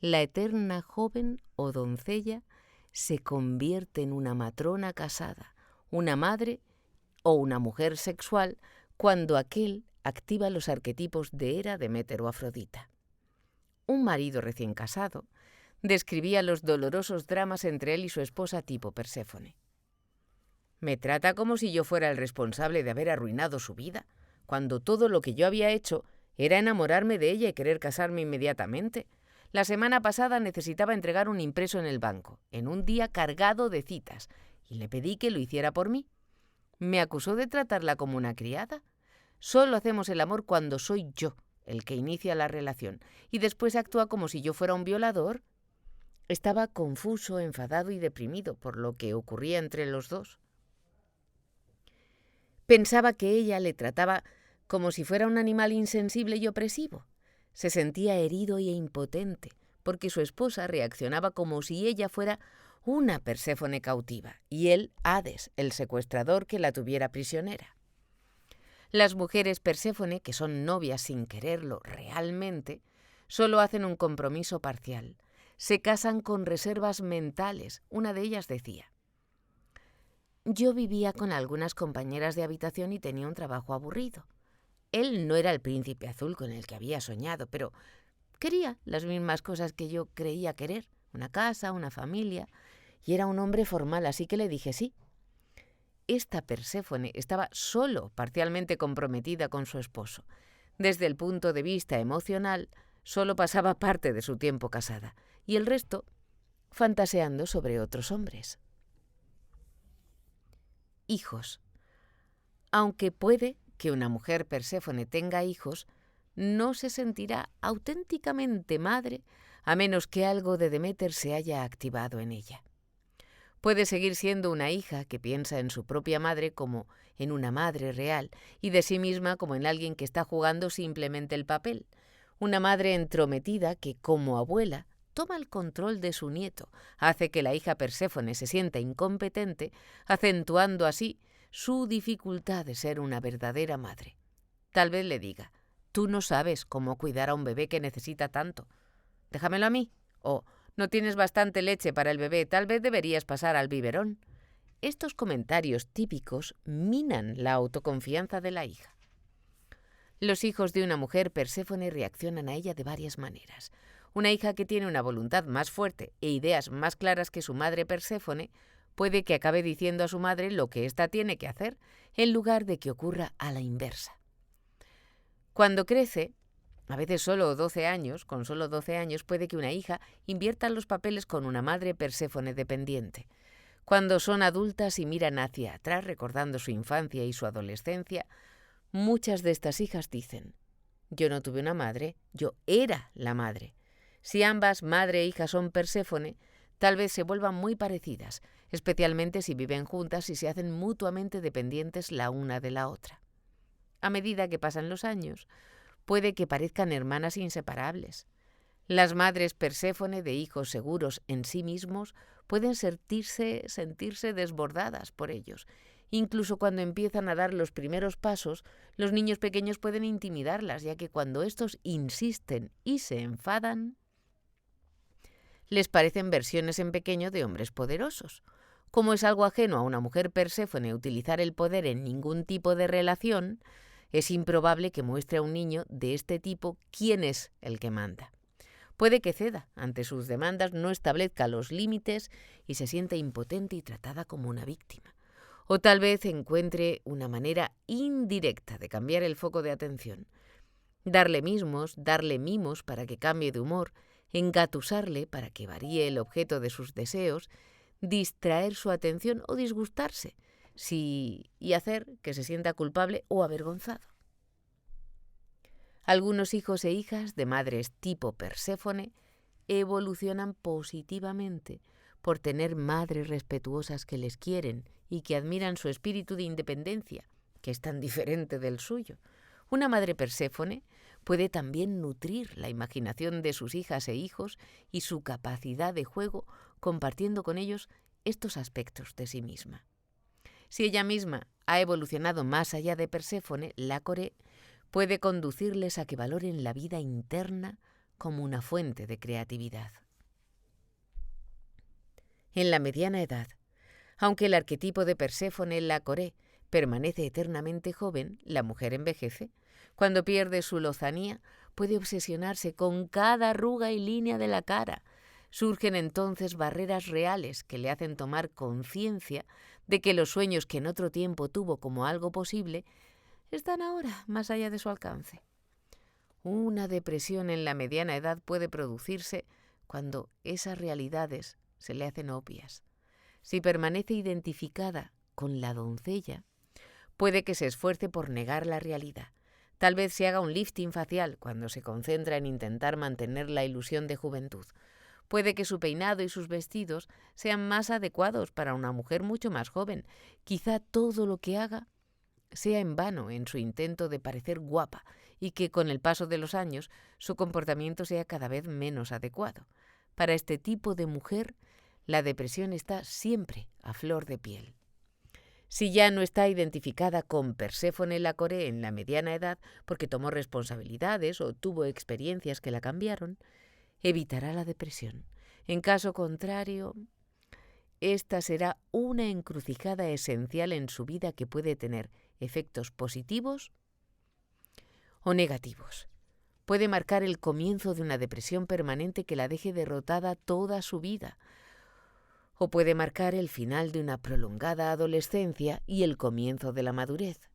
la eterna joven o doncella se convierte en una matrona casada, una madre o una mujer sexual cuando aquel activa los arquetipos de Hera, Deméter o Afrodita. Un marido recién casado describía los dolorosos dramas entre él y su esposa tipo Perséfone. Me trata como si yo fuera el responsable de haber arruinado su vida, cuando todo lo que yo había hecho era enamorarme de ella y querer casarme inmediatamente. La semana pasada necesitaba entregar un impreso en el banco, en un día cargado de citas, y le pedí que lo hiciera por mí. Me acusó de tratarla como una criada. Solo hacemos el amor cuando soy yo el que inicia la relación, y después actúa como si yo fuera un violador. Estaba confuso, enfadado y deprimido por lo que ocurría entre los dos. Pensaba que ella le trataba como si fuera un animal insensible y opresivo. Se sentía herido e impotente, porque su esposa reaccionaba como si ella fuera una Perséfone cautiva, y él, Hades, el secuestrador que la tuviera prisionera. Las mujeres Perséfone, que son novias sin quererlo realmente, solo hacen un compromiso parcial. Se casan con reservas mentales. Una de ellas decía: yo vivía con algunas compañeras de habitación y tenía un trabajo aburrido. Él no era el príncipe azul con el que había soñado, pero quería las mismas cosas que yo creía querer, una casa, una familia, y era un hombre formal, así que le dije sí. Esta Perséfone estaba solo parcialmente comprometida con su esposo. Desde el punto de vista emocional, solo pasaba parte de su tiempo casada, y el resto fantaseando sobre otros hombres. Hijos. Aunque puede que una mujer Perséfone tenga hijos, no se sentirá auténticamente madre a menos que algo de Deméter se haya activado en ella. Puede seguir siendo una hija que piensa en su propia madre como en una madre real y de sí misma como en alguien que está jugando simplemente el papel. Una madre entrometida que, como abuela, toma el control de su nieto, hace que la hija Perséfone se sienta incompetente, acentuando así su dificultad de ser una verdadera madre. Tal vez le diga: tú no sabes cómo cuidar a un bebé que necesita tanto. Déjamelo a mí. O no tienes bastante leche para el bebé, tal vez deberías pasar al biberón. Estos comentarios típicos minan la autoconfianza de la hija. Los hijos de una mujer Perséfone reaccionan a ella de varias maneras. Una hija que tiene una voluntad más fuerte e ideas más claras que su madre Perséfone puede que acabe diciendo a su madre lo que ésta tiene que hacer, en lugar de que ocurra a la inversa. Cuando crece, a veces con solo 12 años, puede que una hija invierta los papeles con una madre Perséfone dependiente. Cuando son adultas y miran hacia atrás recordando su infancia y su adolescencia, muchas de estas hijas dicen: yo no tuve una madre, yo era la madre. Si ambas, madre e hija, son Perséfone, tal vez se vuelvan muy parecidas, especialmente si viven juntas y se hacen mutuamente dependientes la una de la otra. A medida que pasan los años, puede que parezcan hermanas inseparables. Las madres Perséfone de hijos seguros en sí mismos pueden sentirse desbordadas por ellos Incluso cuando empiezan a dar los primeros pasos, los niños pequeños pueden intimidarlas, ya que cuando estos insisten y se enfadan, les parecen versiones en pequeño de hombres poderosos. Como es algo ajeno a una mujer Perséfone utilizar el poder en ningún tipo de relación, es improbable que muestre a un niño de este tipo quién es el que manda. Puede que ceda ante sus demandas, no establezca los límites y se sienta impotente y tratada como una víctima. O tal vez encuentre una manera indirecta de cambiar el foco de atención. Darle mimos para que cambie de humor, engatusarle para que varíe el objeto de sus deseos, distraer su atención o disgustarse, y hacer que se sienta culpable o avergonzado. Algunos hijos e hijas de madres tipo Perséfone evolucionan positivamente por tener madres respetuosas que les quieren y que admiran su espíritu de independencia, que es tan diferente del suyo. Una madre Perséfone puede también nutrir la imaginación de sus hijas e hijos y su capacidad de juego compartiendo con ellos estos aspectos de sí misma. Si ella misma ha evolucionado más allá de Perséfone, la Coré puede conducirles a que valoren la vida interna como una fuente de creatividad. En la mediana edad, aunque el arquetipo de Perséfone, la Coré, permanece eternamente joven, la mujer envejece. Cuando pierde su lozanía, puede obsesionarse con cada arruga y línea de la cara. Surgen entonces barreras reales que le hacen tomar conciencia de que los sueños que en otro tiempo tuvo como algo posible están ahora más allá de su alcance. Una depresión en la mediana edad puede producirse cuando esas realidades se le hacen obvias. Si permanece identificada con la doncella, puede que se esfuerce por negar la realidad. Tal vez se haga un lifting facial cuando se concentra en intentar mantener la ilusión de juventud. Puede que su peinado y sus vestidos sean más adecuados para una mujer mucho más joven. Quizá todo lo que haga sea en vano en su intento de parecer guapa y que con el paso de los años su comportamiento sea cada vez menos adecuado. Para este tipo de mujer, la depresión está siempre a flor de piel. Si ya no está identificada con Perséfone la Coré en la mediana edad porque tomó responsabilidades o tuvo experiencias que la cambiaron, evitará la depresión. En caso contrario, esta será una encrucijada esencial en su vida que puede tener efectos positivos o negativos. Puede marcar el comienzo de una depresión permanente que la deje derrotada toda su vida, o puede marcar el final de una prolongada adolescencia y el comienzo de la madurez.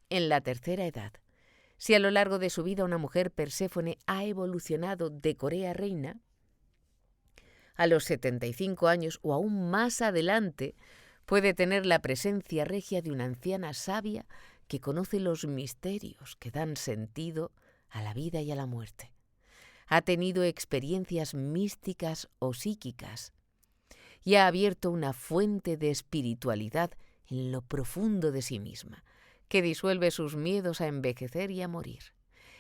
En la tercera edad, si a lo largo de su vida una mujer Perséfone ha evolucionado de Coré a reina, a los 75 años o aún más adelante, puede tener la presencia regia de una anciana sabia que conoce los misterios que dan sentido a la vida y a la muerte. Ha tenido experiencias místicas o psíquicas y ha abierto una fuente de espiritualidad en lo profundo de sí misma, que disuelve sus miedos a envejecer y a morir.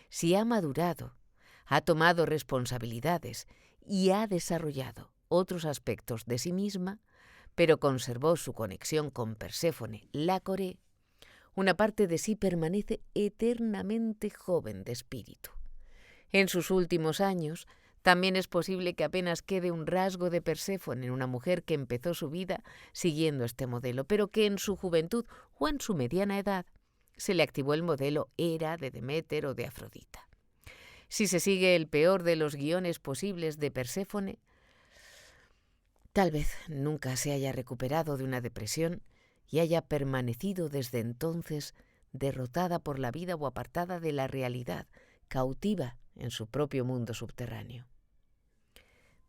Si ha madurado, ha tomado responsabilidades y ha desarrollado otros aspectos de sí misma, pero conservó su conexión con Perséfone, la Coré, una parte de sí permanece eternamente joven de espíritu. En sus últimos años, también es posible que apenas quede un rasgo de Perséfone en una mujer que empezó su vida siguiendo este modelo, pero que en su juventud o en su mediana edad se le activó el modelo Hera, de Deméter o de Afrodita. Si se sigue el peor de los guiones posibles de Perséfone, tal vez nunca se haya recuperado de una depresión y haya permanecido desde entonces derrotada por la vida o apartada de la realidad, cautiva en su propio mundo subterráneo.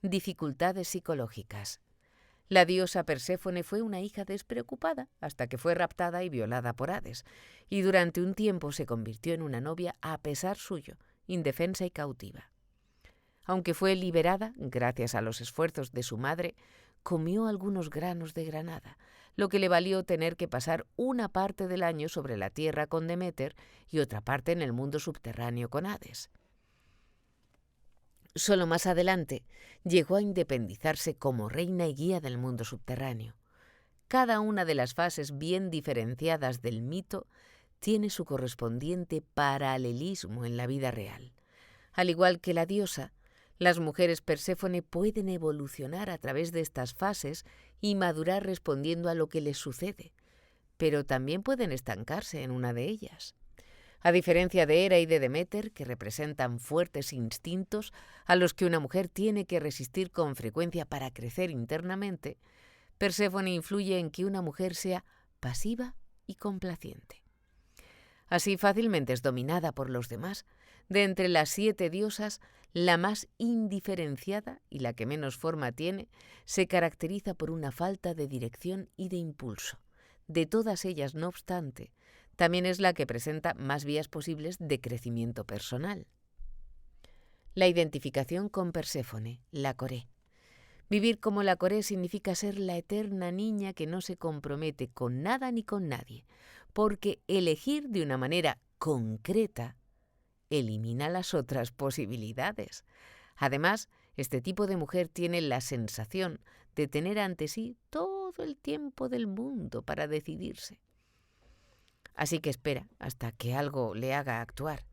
Dificultades psicológicas. La diosa Perséfone fue una hija despreocupada hasta que fue raptada y violada por Hades, y durante un tiempo se convirtió en una novia a pesar suyo, indefensa y cautiva. Aunque fue liberada, gracias a los esfuerzos de su madre, comió algunos granos de granada, lo que le valió tener que pasar una parte del año sobre la tierra con Deméter y otra parte en el mundo subterráneo con Hades. Solo más adelante llegó a independizarse como reina y guía del mundo subterráneo. Cada una de las fases bien diferenciadas del mito tiene su correspondiente paralelismo en la vida real. Al igual que la diosa, las mujeres Perséfone pueden evolucionar a través de estas fases y madurar respondiendo a lo que les sucede, pero también pueden estancarse en una de ellas. A diferencia de Hera y de Deméter, que representan fuertes instintos a los que una mujer tiene que resistir con frecuencia para crecer internamente, Perséfone influye en que una mujer sea pasiva y complaciente. Así fácilmente es dominada por los demás. De entre las 7 diosas, la más indiferenciada y la que menos forma tiene, se caracteriza por una falta de dirección y de impulso. De todas ellas, no obstante, también es la que presenta más vías posibles de crecimiento personal. La identificación con Perséfone, la Coré. Vivir como la Coré significa ser la eterna niña que no se compromete con nada ni con nadie, porque elegir de una manera concreta elimina las otras posibilidades. Además, este tipo de mujer tiene la sensación de tener ante sí todo el tiempo del mundo para decidirse. Así que espera hasta que algo le haga actuar.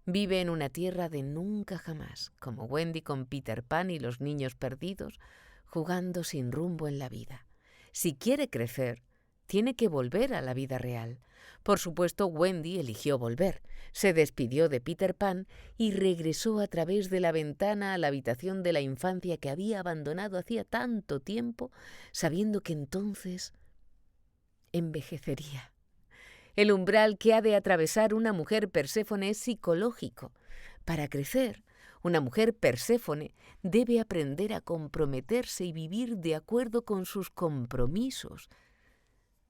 Vive en una tierra de nunca jamás, como Wendy con Peter Pan y los niños perdidos, jugando sin rumbo en la vida. Si quiere crecer, tiene que volver a la vida real. Por supuesto, Wendy eligió volver. Se despidió de Peter Pan y regresó a través de la ventana a la habitación de la infancia que había abandonado hacía tanto tiempo, sabiendo que entonces envejecería. El umbral que ha de atravesar una mujer Perséfone es psicológico. Para crecer, una mujer Perséfone debe aprender a comprometerse y vivir de acuerdo con sus compromisos.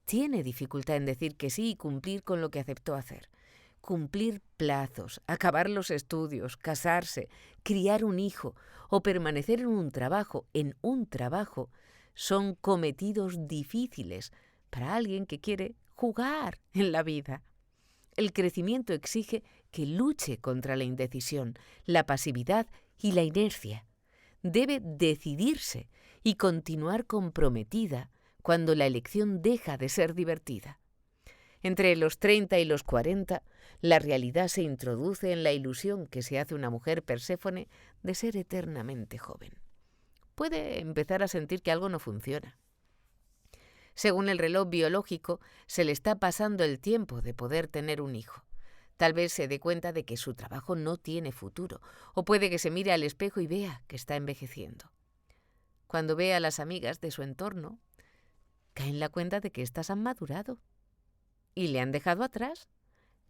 Tiene dificultad en decir que sí y cumplir con lo que aceptó hacer. Cumplir plazos, acabar los estudios, casarse, criar un hijo o permanecer en un trabajo, son cometidos difíciles para alguien que quiere jugar en la vida. El crecimiento exige que luche contra la indecisión, la pasividad y la inercia. Debe decidirse y continuar comprometida cuando la elección deja de ser divertida. Entre los 30 y los 40, la realidad se introduce en la ilusión que se hace una mujer Perséfone de ser eternamente joven. Puede empezar a sentir que algo no funciona. Según el reloj biológico, se le está pasando el tiempo de poder tener un hijo. Tal vez se dé cuenta de que su trabajo no tiene futuro, o puede que se mire al espejo y vea que está envejeciendo. Cuando ve a las amigas de su entorno, cae en la cuenta de que éstas han madurado y le han dejado atrás.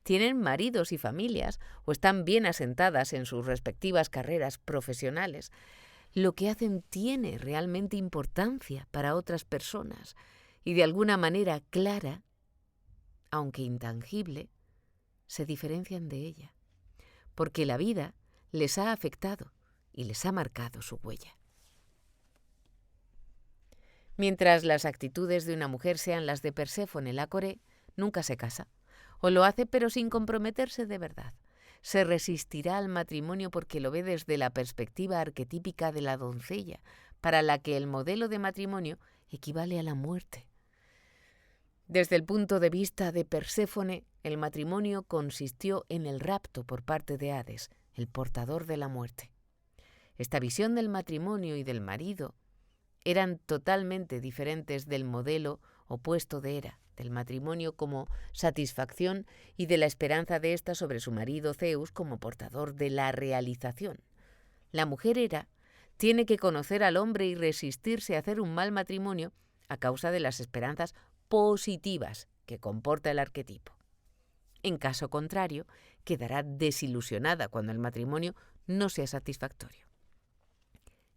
Tienen maridos y familias o están bien asentadas en sus respectivas carreras profesionales. Lo que hacen tiene realmente importancia para otras personas y de alguna manera clara, aunque intangible, se diferencian de ella, porque la vida les ha afectado y les ha marcado su huella. Mientras las actitudes de una mujer sean las de Perséfone la Coré, nunca se casa, o lo hace pero sin comprometerse de verdad. Se resistirá al matrimonio porque lo ve desde la perspectiva arquetípica de la doncella, para la que el modelo de matrimonio equivale a la muerte. Desde el punto de vista de Perséfone, el matrimonio consistió en el rapto por parte de Hades, el portador de la muerte. Esta visión del matrimonio y del marido eran totalmente diferentes del modelo opuesto de Hera, del matrimonio como satisfacción y de la esperanza de ésta sobre su marido Zeus como portador de la realización. La mujer Hera tiene que conocer al hombre y resistirse a hacer un mal matrimonio a causa de las esperanzas positivas que comporta el arquetipo. En caso contrario, quedará desilusionada cuando el matrimonio no sea satisfactorio.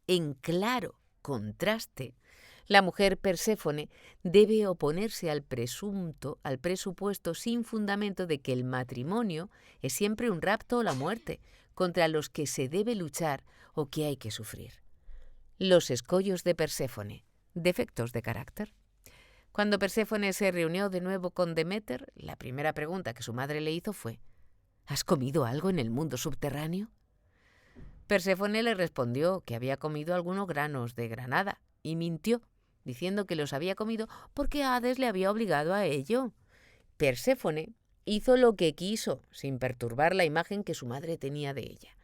En claro contraste, la mujer Perséfone debe oponerse al presupuesto sin fundamento de que el matrimonio es siempre un rapto o la muerte, contra los que se debe luchar o que hay que sufrir. Los escollos de Perséfone, defectos de carácter. Cuando Perséfone se reunió de nuevo con Deméter, la primera pregunta que su madre le hizo fue: ¿has comido algo en el mundo subterráneo? Perséfone le respondió que había comido algunos granos de granada y mintió, diciendo que los había comido porque Hades le había obligado a ello. Perséfone hizo lo que quiso, sin perturbar la imagen que su madre tenía de ella.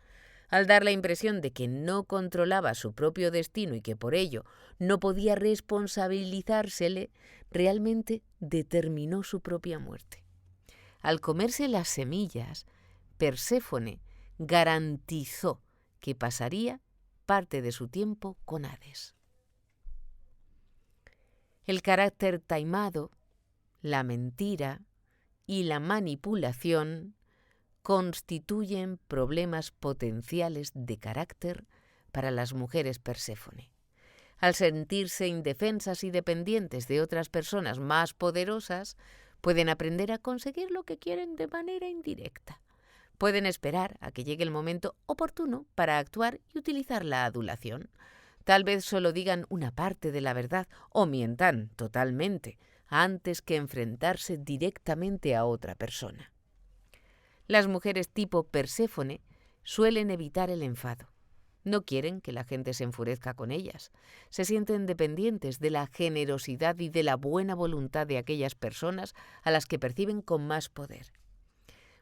Al dar la impresión de que no controlaba su propio destino y que por ello no podía responsabilizársele, realmente determinó su propia muerte. Al comerse las semillas, Perséfone garantizó que pasaría parte de su tiempo con Hades. El carácter taimado, la mentira y la manipulación constituyen problemas potenciales de carácter para las mujeres Perséfone. Al sentirse indefensas y dependientes de otras personas más poderosas, pueden aprender a conseguir lo que quieren de manera indirecta. Pueden esperar a que llegue el momento oportuno para actuar y utilizar la adulación. Tal vez solo digan una parte de la verdad o mientan totalmente antes que enfrentarse directamente a otra persona. Las mujeres tipo Perséfone suelen evitar el enfado. No quieren que la gente se enfurezca con ellas. Se sienten dependientes de la generosidad y de la buena voluntad de aquellas personas a las que perciben con más poder.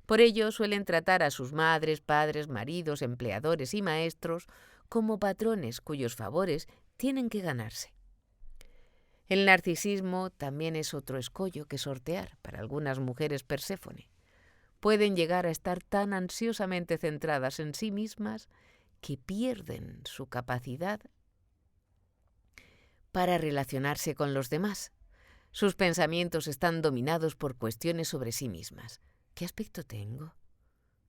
Por ello suelen tratar a sus madres, padres, maridos, empleadores y maestros como patrones cuyos favores tienen que ganarse. El narcisismo también es otro escollo que sortear para algunas mujeres Perséfone. Pueden llegar a estar tan ansiosamente centradas en sí mismas que pierden su capacidad para relacionarse con los demás. Sus pensamientos están dominados por cuestiones sobre sí mismas. ¿Qué aspecto tengo?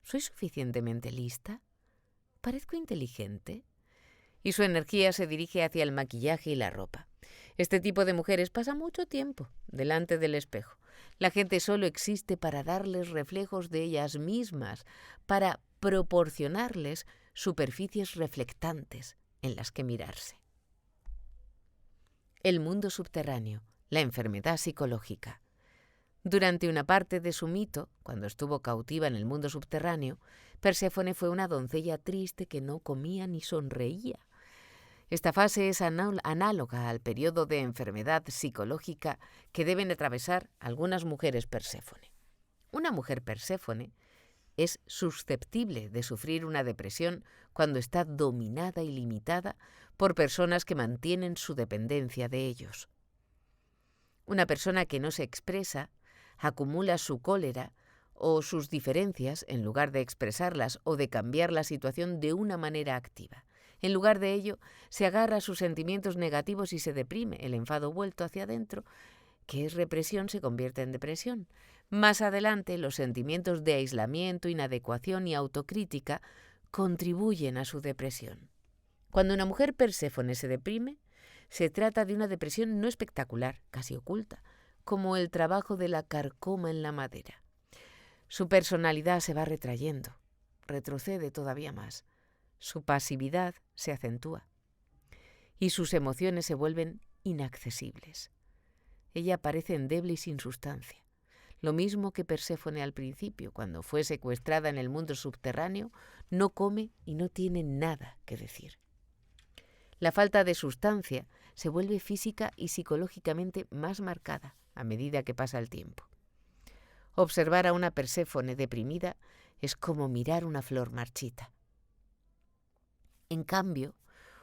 ¿Soy suficientemente lista? ¿Parezco inteligente? Y su energía se dirige hacia el maquillaje y la ropa. Este tipo de mujeres pasa mucho tiempo delante del espejo. La gente solo existe para darles reflejos de ellas mismas, para proporcionarles superficies reflectantes en las que mirarse. El mundo subterráneo, la enfermedad psicológica. Durante una parte de su mito, cuando estuvo cautiva en el mundo subterráneo, Perséfone fue una doncella triste que no comía ni sonreía. Esta fase es análoga al periodo de enfermedad psicológica que deben atravesar algunas mujeres Perséfone. Una mujer Perséfone es susceptible de sufrir una depresión cuando está dominada y limitada por personas que mantienen su dependencia de ellos. Una persona que no se expresa acumula su cólera o sus diferencias en lugar de expresarlas o de cambiar la situación de una manera activa. En lugar de ello, se agarra a sus sentimientos negativos y se deprime. El enfado vuelto hacia adentro, que es represión, se convierte en depresión. Más adelante, los sentimientos de aislamiento, inadecuación y autocrítica contribuyen a su depresión. Cuando una mujer Perséfone se deprime, se trata de una depresión no espectacular, casi oculta, como el trabajo de la carcoma en la madera. Su personalidad se va retrayendo, retrocede todavía más. Su pasividad se acentúa y sus emociones se vuelven inaccesibles. Ella parece endeble y sin sustancia. Lo mismo que Perséfone al principio, cuando fue secuestrada en el mundo subterráneo, no come y no tiene nada que decir. La falta de sustancia se vuelve física y psicológicamente más marcada a medida que pasa el tiempo. Observar a una Perséfone deprimida es como mirar una flor marchita. En cambio,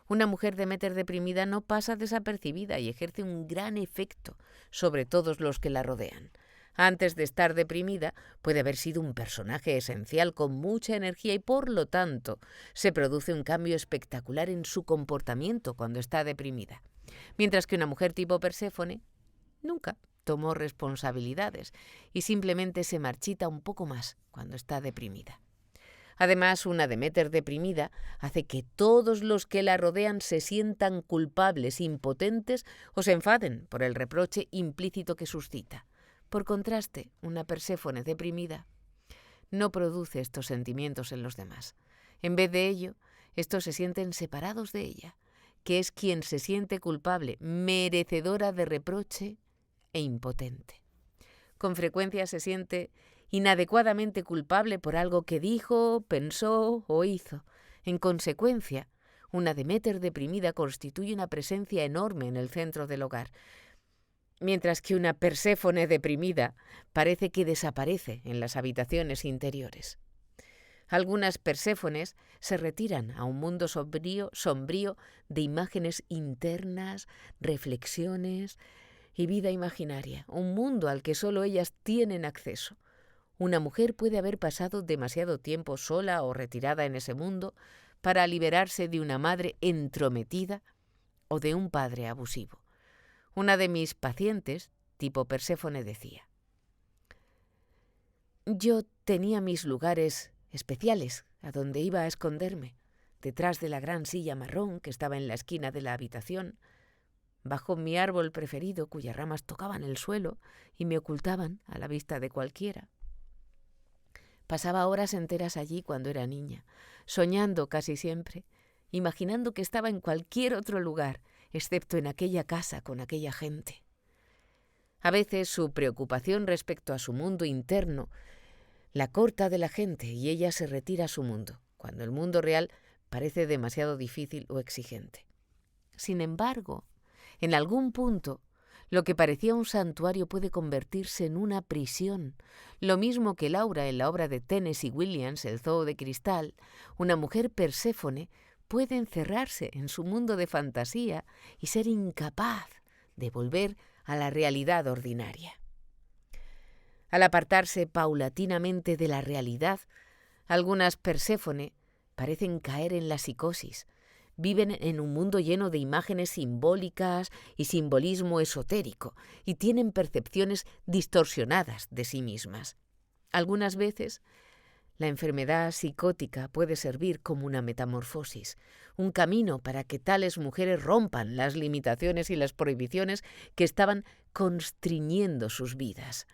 una mujer Deméter deprimida no pasa desapercibida y ejerce un gran efecto sobre todos los que la rodean. Antes de estar deprimida, puede haber sido un personaje esencial con mucha energía y, por lo tanto, se produce un cambio espectacular en su comportamiento cuando está deprimida. Mientras que una mujer tipo Perséfone nunca tomó responsabilidades y simplemente se marchita un poco más cuando está deprimida. Además, una Deméter deprimida hace que todos los que la rodean se sientan culpables, impotentes o se enfaden por el reproche implícito que suscita. Por contraste, una Perséfone deprimida no produce estos sentimientos en los demás. En vez de ello, estos se sienten separados de ella, que es quien se siente culpable, merecedora de reproche e impotente. Con frecuencia se siente inadecuadamente culpable por algo que dijo, pensó o hizo. En consecuencia, Una Deméter deprimida constituye una presencia enorme en el centro del hogar, mientras que una Perséfone deprimida parece que desaparece en las habitaciones interiores. Algunas Perséfones se retiran a un mundo sombrío de imágenes internas, reflexiones y vida imaginaria, un mundo al que solo ellas tienen acceso. Una mujer puede haber pasado demasiado tiempo sola o retirada en ese mundo para liberarse de una madre entrometida o de un padre abusivo. Una de mis pacientes, tipo Perséfone, decía: yo tenía mis lugares especiales a donde iba a esconderme, detrás de la gran silla marrón que estaba en la esquina de la habitación, bajo mi árbol preferido cuyas ramas tocaban el suelo y me ocultaban a la vista de cualquiera. Pasaba horas enteras allí cuando era niña, soñando casi siempre, imaginando que estaba en cualquier otro lugar, excepto en aquella casa con aquella gente. A veces su preocupación respecto a su mundo interno la corta de la gente y ella se retira a su mundo, cuando el mundo real parece demasiado difícil o exigente. Sin embargo, en algún punto, lo que parecía un santuario puede convertirse en una prisión. Lo mismo que Laura en la obra de Tennessee Williams, El zoo de cristal, una mujer Perséfone puede encerrarse en su mundo de fantasía y ser incapaz de volver a la realidad ordinaria. Al apartarse paulatinamente de la realidad, algunas Perséfone parecen caer en la psicosis. Viven en un mundo lleno de imágenes simbólicas y simbolismo esotérico y tienen percepciones distorsionadas de sí mismas. Algunas veces, la enfermedad psicótica puede servir como una metamorfosis, un camino para que tales mujeres rompan las limitaciones y las prohibiciones que estaban constriñendo sus vidas.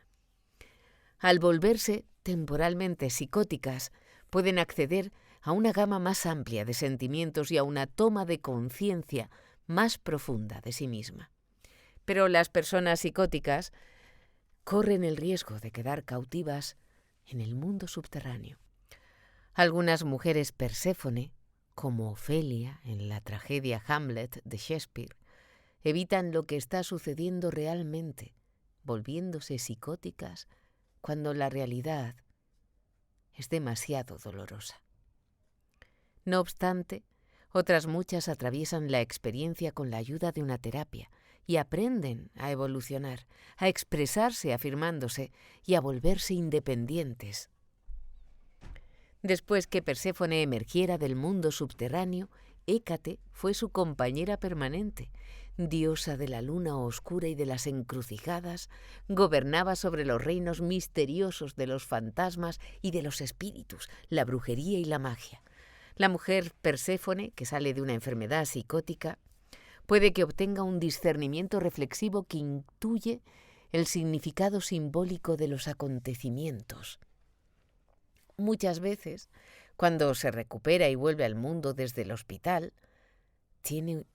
Al volverse temporalmente psicóticas, pueden acceder a una gama más amplia de sentimientos y a una toma de conciencia más profunda de sí misma. Pero las personas psicóticas corren el riesgo de quedar cautivas en el mundo subterráneo. Algunas mujeres Perséfone, como Ofelia en la tragedia Hamlet de Shakespeare, evitan lo que está sucediendo realmente, volviéndose psicóticas cuando la realidad es demasiado dolorosa. No obstante, otras muchas atraviesan la experiencia con la ayuda de una terapia y aprenden a evolucionar, a expresarse afirmándose y a volverse independientes. Después que Perséfone emergiera del mundo subterráneo, Hécate fue su compañera permanente. Diosa de la luna oscura y de las encrucijadas, gobernaba sobre los reinos misteriosos de los fantasmas y de los espíritus, la brujería y la magia. La mujer Perséfone, que sale de una enfermedad psicótica, puede que obtenga un discernimiento reflexivo que intuye el significado simbólico de los acontecimientos. Muchas veces, cuando se recupera y vuelve al mundo desde el hospital, tiene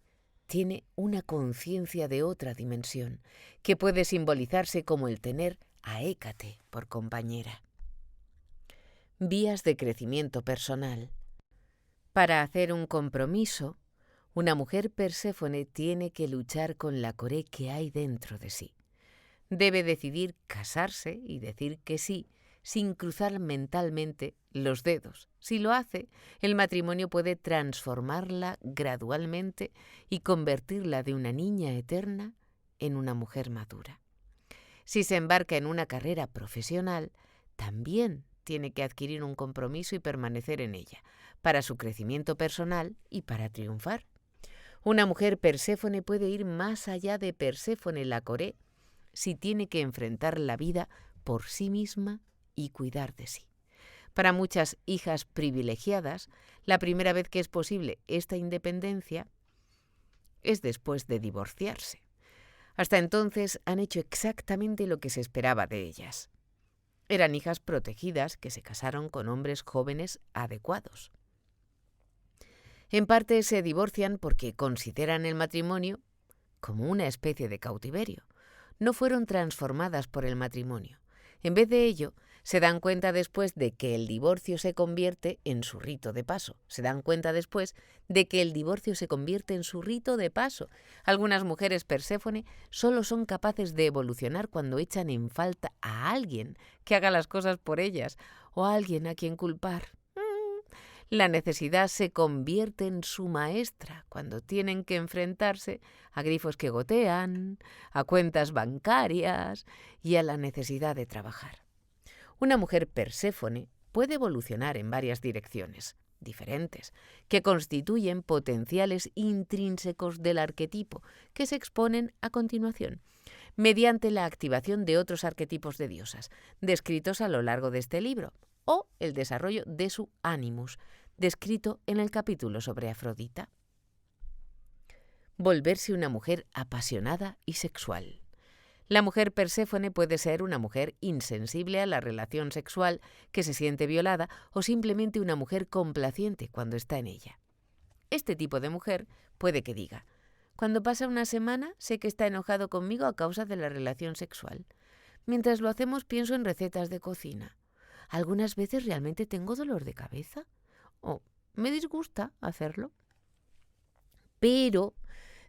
una conciencia de otra dimensión, que puede simbolizarse como el tener a Hécate por compañera. Vías de crecimiento personal. Para hacer un compromiso, una mujer Perséfone tiene que luchar con la Coré que hay dentro de sí. Debe decidir casarse y decir que sí, sin cruzar mentalmente los dedos. Si lo hace, el matrimonio puede transformarla gradualmente y convertirla de una niña eterna en una mujer madura. Si se embarca en una carrera profesional, también tiene que adquirir un compromiso y permanecer en ella, para su crecimiento personal y para triunfar. Una mujer Perséfone puede ir más allá de Perséfone la Coré si tiene que enfrentar la vida por sí misma y cuidar de sí. Para muchas hijas privilegiadas, la primera vez que es posible esta independencia es después de divorciarse. Hasta entonces han hecho exactamente lo que se esperaba de ellas. Eran hijas protegidas que se casaron con hombres jóvenes adecuados. En parte se divorcian porque consideran el matrimonio como una especie de cautiverio. No fueron transformadas por el matrimonio. En vez de ello, Se dan cuenta después de que el divorcio se convierte en su rito de paso. Algunas mujeres Perséfone solo son capaces de evolucionar cuando echan en falta a alguien que haga las cosas por ellas o a alguien a quien culpar. La necesidad se convierte en su maestra cuando tienen que enfrentarse a grifos que gotean, a cuentas bancarias y a la necesidad de trabajar. Una mujer Perséfone puede evolucionar en varias direcciones diferentes, que constituyen potenciales intrínsecos del arquetipo, que se exponen a continuación, mediante la activación de otros arquetipos de diosas, descritos a lo largo de este libro, o el desarrollo de su animus, descrito en el capítulo sobre Afrodita. Volverse una mujer apasionada y sexual. La mujer Perséfone puede ser una mujer insensible a la relación sexual que se siente violada o simplemente una mujer complaciente cuando está en ella. Este tipo de mujer puede que diga: cuando pasa una semana sé que está enojado conmigo a causa de la relación sexual. Mientras lo hacemos pienso en recetas de cocina. Algunas veces realmente tengo dolor de cabeza o me disgusta hacerlo. Pero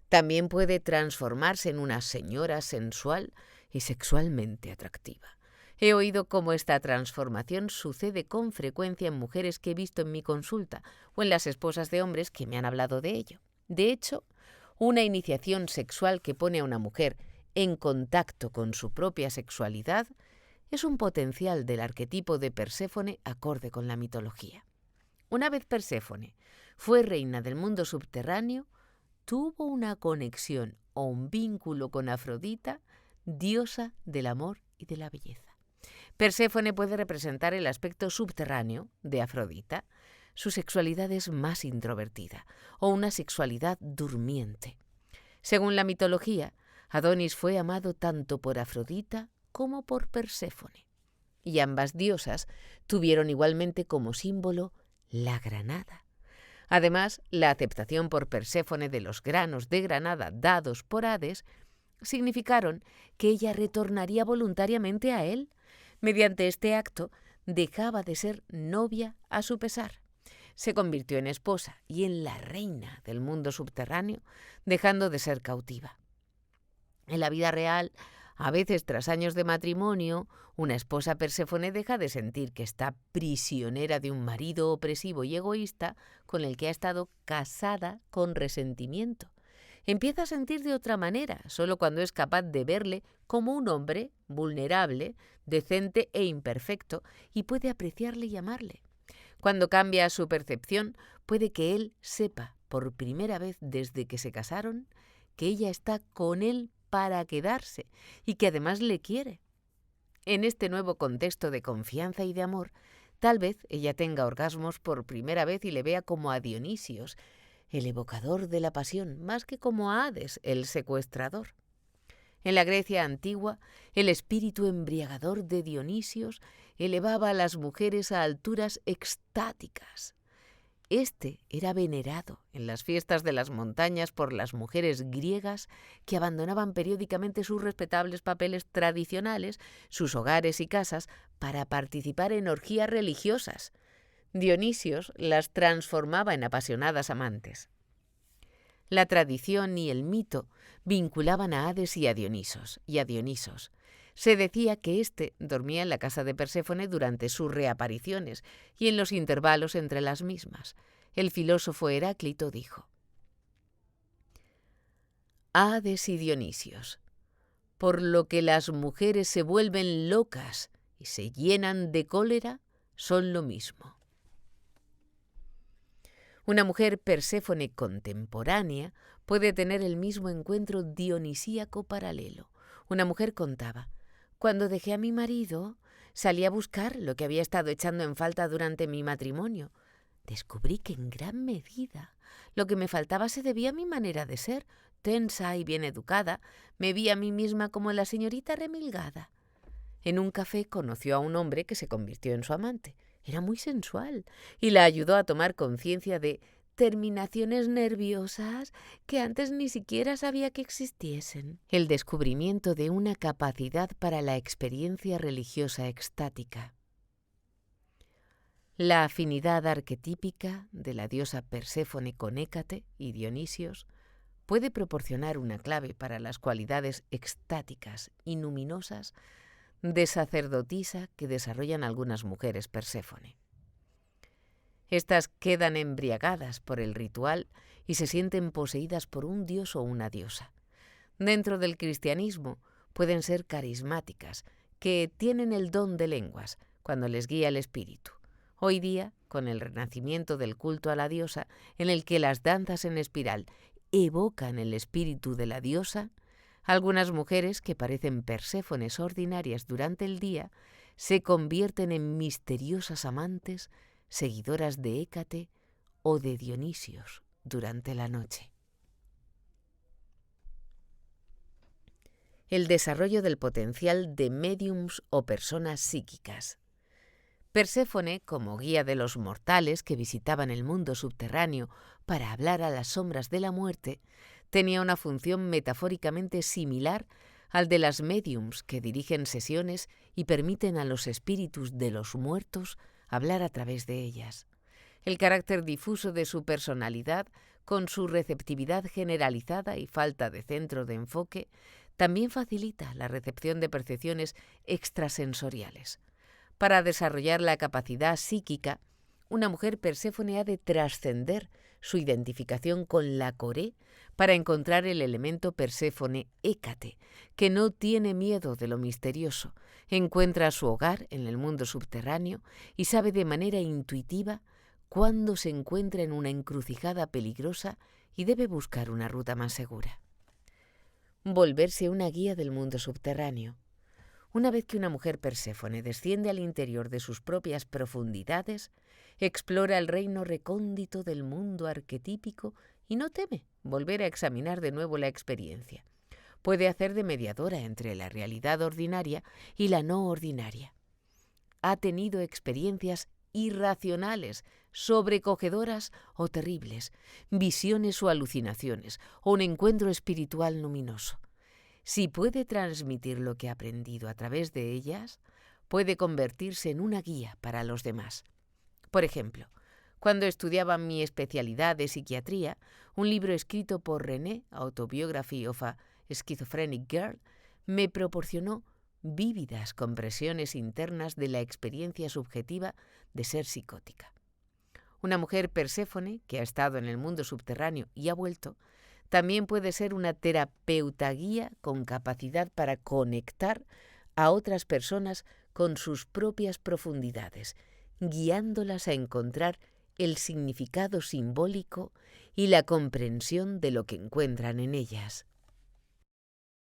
también puede transformarse en una señora sensual y sexualmente atractiva. He oído cómo esta transformación sucede con frecuencia en mujeres que he visto en mi consulta o en las esposas de hombres que me han hablado de ello. De hecho, una iniciación sexual que pone a una mujer en contacto con su propia sexualidad es un potencial del arquetipo de Perséfone acorde con la mitología. Una vez Perséfone fue reina del mundo subterráneo, tuvo una conexión o un vínculo con Afrodita, diosa del amor y de la belleza. Perséfone puede representar el aspecto subterráneo de Afrodita. Su sexualidad es más introvertida o una sexualidad durmiente. Según la mitología, Adonis fue amado tanto por Afrodita como por Perséfone, y ambas diosas tuvieron igualmente como símbolo la granada. Además, la aceptación por Perséfone de los granos de granada dados por Hades significaron que ella retornaría voluntariamente a él. Mediante este acto, dejaba de ser novia a su pesar. Se convirtió en esposa y en la reina del mundo subterráneo, dejando de ser cautiva. En la vida real, a veces tras años de matrimonio, una esposa Perséfone deja de sentir que está prisionera de un marido opresivo y egoísta con el que ha estado casada con resentimiento. Empieza a sentir de otra manera, solo cuando es capaz de verle como un hombre vulnerable, decente e imperfecto, y puede apreciarle y amarle. Cuando cambia su percepción, puede que él sepa, por primera vez desde que se casaron, que ella está con él para quedarse y que además le quiere. En este nuevo contexto de confianza y de amor, tal vez ella tenga orgasmos por primera vez y le vea como a Dionisios, el evocador de la pasión, más que como a Hades, el secuestrador. En la Grecia antigua, el espíritu embriagador de Dionisios elevaba a las mujeres a alturas extáticas. Este era venerado en las fiestas de las montañas por las mujeres griegas que abandonaban periódicamente sus respetables papeles tradicionales, sus hogares y casas, para participar en orgías religiosas. Dionisios las transformaba en apasionadas amantes. La tradición y el mito vinculaban a Hades y a Dionisos. Se decía que éste dormía en la casa de Perséfone durante sus reapariciones y en los intervalos entre las mismas. El filósofo Heráclito dijo: Hades y Dionisios, por lo que las mujeres se vuelven locas y se llenan de cólera, son lo mismo. Una mujer Perséfone contemporánea puede tener el mismo encuentro dionisíaco paralelo. Una mujer contaba: cuando dejé a mi marido, salí a buscar lo que había estado echando en falta durante mi matrimonio. Descubrí que en gran medida lo que me faltaba se debía a mi manera de ser, tensa y bien educada. Me vi a mí misma como la señorita remilgada. En un café conoció a un hombre que se convirtió en su amante. Era muy sensual y la ayudó a tomar conciencia de terminaciones nerviosas que antes ni siquiera sabía que existiesen. El descubrimiento de una capacidad para la experiencia religiosa extática. La afinidad arquetípica de la diosa Perséfone con Hécate y Dionisios puede proporcionar una clave para las cualidades extáticas y numinosas de sacerdotisa que desarrollan algunas mujeres Perséfone. Estas quedan embriagadas por el ritual y se sienten poseídas por un dios o una diosa. Dentro del cristianismo pueden ser carismáticas, que tienen el don de lenguas cuando les guía el espíritu. Hoy día, con el renacimiento del culto a la diosa, en el que las danzas en espiral evocan el espíritu de la diosa, algunas mujeres que parecen Perséfones ordinarias durante el día se convierten en misteriosas amantes, seguidoras de Hécate o de Dionisios durante la noche. El desarrollo del potencial de médiums o personas psíquicas. Perséfone, como guía de los mortales que visitaban el mundo subterráneo para hablar a las sombras de la muerte, tenía una función metafóricamente similar al de las médiums que dirigen sesiones y permiten a los espíritus de los muertos hablar a través de ellas. El carácter difuso de su personalidad, con su receptividad generalizada y falta de centro de enfoque, también facilita la recepción de percepciones extrasensoriales. Para desarrollar la capacidad psíquica, una mujer Perséfone ha de trascender su identificación con la Coré para encontrar el elemento Perséfone Hécate, que no tiene miedo de lo misterioso, encuentra su hogar en el mundo subterráneo y sabe de manera intuitiva cuándo se encuentra en una encrucijada peligrosa y debe buscar una ruta más segura. Volverse una guía del mundo subterráneo. Una vez que una mujer Perséfone desciende al interior de sus propias profundidades, explora el reino recóndito del mundo arquetípico y no teme volver a examinar de nuevo la experiencia. Puede hacer de mediadora entre la realidad ordinaria y la no ordinaria. Ha tenido experiencias irracionales, sobrecogedoras o terribles, visiones o alucinaciones, o un encuentro espiritual luminoso. Si puede transmitir lo que ha aprendido a través de ellas, puede convertirse en una guía para los demás. Por ejemplo, cuando estudiaba mi especialidad de psiquiatría, un libro escrito por René, Autobiography of a Schizophrenic Girl, me proporcionó vívidas compresiones internas de la experiencia subjetiva de ser psicótica. Una mujer Perséfone, que ha estado en el mundo subterráneo y ha vuelto, también puede ser una terapeuta guía con capacidad para conectar a otras personas con sus propias profundidades, guiándolas a encontrar el significado simbólico y la comprensión de lo que encuentran en ellas.